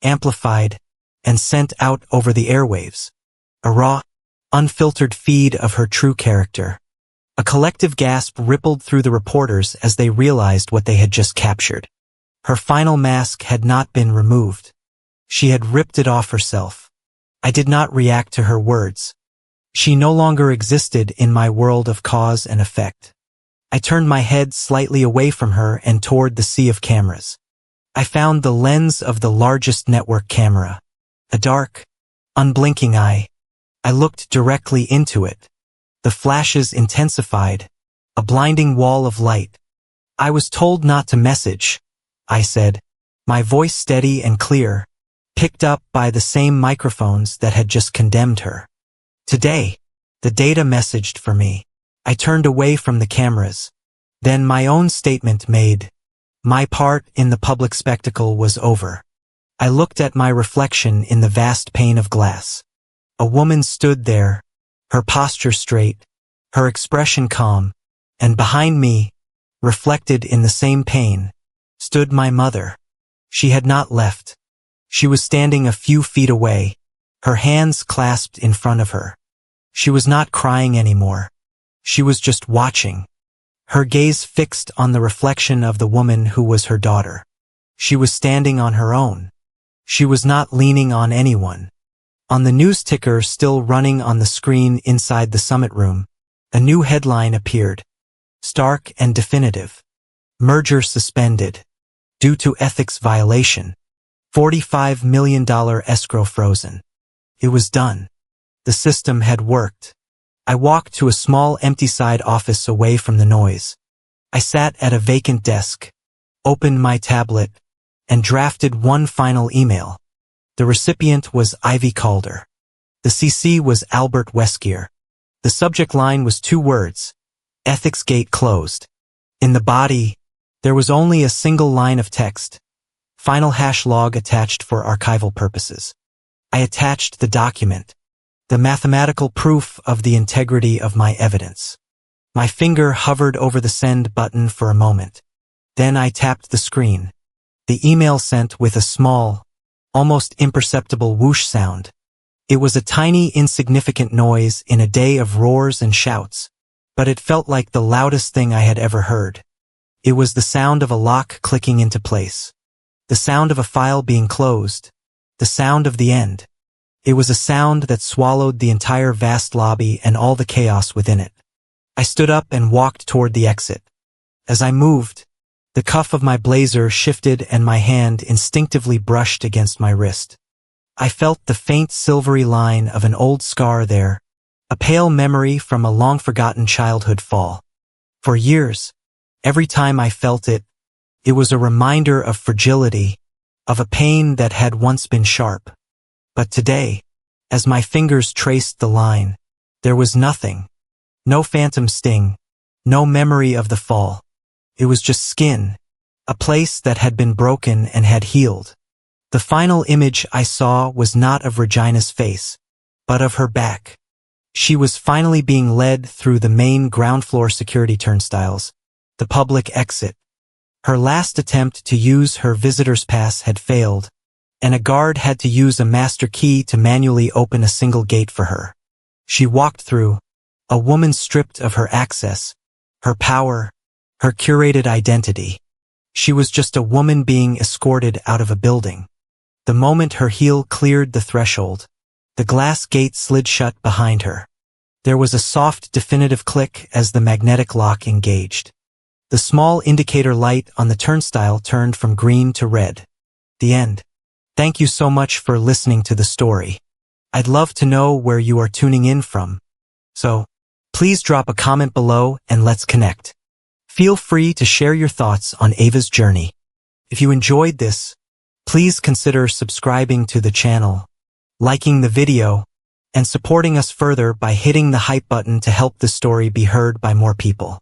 amplified, and sent out over the airwaves. A raw, unfiltered feed of her true character. A collective gasp rippled through the reporters as they realized what they had just captured. Her final mask had not been removed. She had ripped it off herself. I did not react to her words. She no longer existed in my world of cause and effect. I turned my head slightly away from her and toward the sea of cameras. I found the lens of the largest network camera. A dark, unblinking eye. I looked directly into it. The flashes intensified. A blinding wall of light. I was told not to message, I said, my voice steady and clear, picked up by the same microphones that had just condemned her. Today, the data messaged for me. I turned away from the cameras. Then my own statement made. My part in the public spectacle was over. I looked at my reflection in the vast pane of glass. A woman stood there, her posture straight, her expression calm, and behind me, reflected in the same pane, stood my mother. She had not left. She was standing a few feet away, her hands clasped in front of her. She was not crying anymore. She was just watching. Her gaze fixed on the reflection of the woman who was her daughter. She was standing on her own. She was not leaning on anyone. On the news ticker still running on the screen inside the summit room, a new headline appeared. Stark and definitive. Merger suspended. Due to ethics violation. $45 million escrow frozen. It was done. The system had worked. I walked to a small empty side office away from the noise. I sat at a vacant desk, opened my tablet, and drafted one final email. The recipient was Ivy Calder. The CC was Albert Weskier. The subject line was 2 words. Ethics gate closed. In the body, there was only a single line of text. Final hash log attached for archival purposes. I attached the document. The mathematical proof of the integrity of my evidence. My finger hovered over the send button for a moment. Then I tapped the screen. The email sent with a small, almost imperceptible whoosh sound. It was a tiny, insignificant noise in a day of roars and shouts, but it felt like the loudest thing I had ever heard. It was the sound of a lock clicking into place. The sound of a file being closed. The sound of the end. It was a sound that swallowed the entire vast lobby and all the chaos within it. I stood up and walked toward the exit. As I moved, the cuff of my blazer shifted and my hand instinctively brushed against my wrist. I felt the faint silvery line of an old scar there, a pale memory from a long-forgotten childhood fall. For years, every time I felt it, it was a reminder of fragility, of a pain that had once been sharp. But today, as my fingers traced the line, there was nothing. No phantom sting, no memory of the fall. It was just skin, a place that had been broken and had healed. The final image I saw was not of Regina's face, but of her back. She was finally being led through the main ground floor security turnstiles, the public exit. Her last attempt to use her visitor's pass had failed, and a guard had to use a master key to manually open a single gate for her. She walked through, a woman stripped of her access, her power, her curated identity. She was just a woman being escorted out of a building. The moment her heel cleared the threshold, the glass gate slid shut behind her. There was a soft, definitive click as the magnetic lock engaged. The small indicator light on the turnstile turned from green to red. The end. Thank you so much for listening to the story. I'd love to know where you are tuning in from. So, please drop a comment below and let's connect. Feel free to share your thoughts on Ava's journey. If you enjoyed this, please consider subscribing to the channel, liking the video, and supporting us further by hitting the hype button to help the story be heard by more people.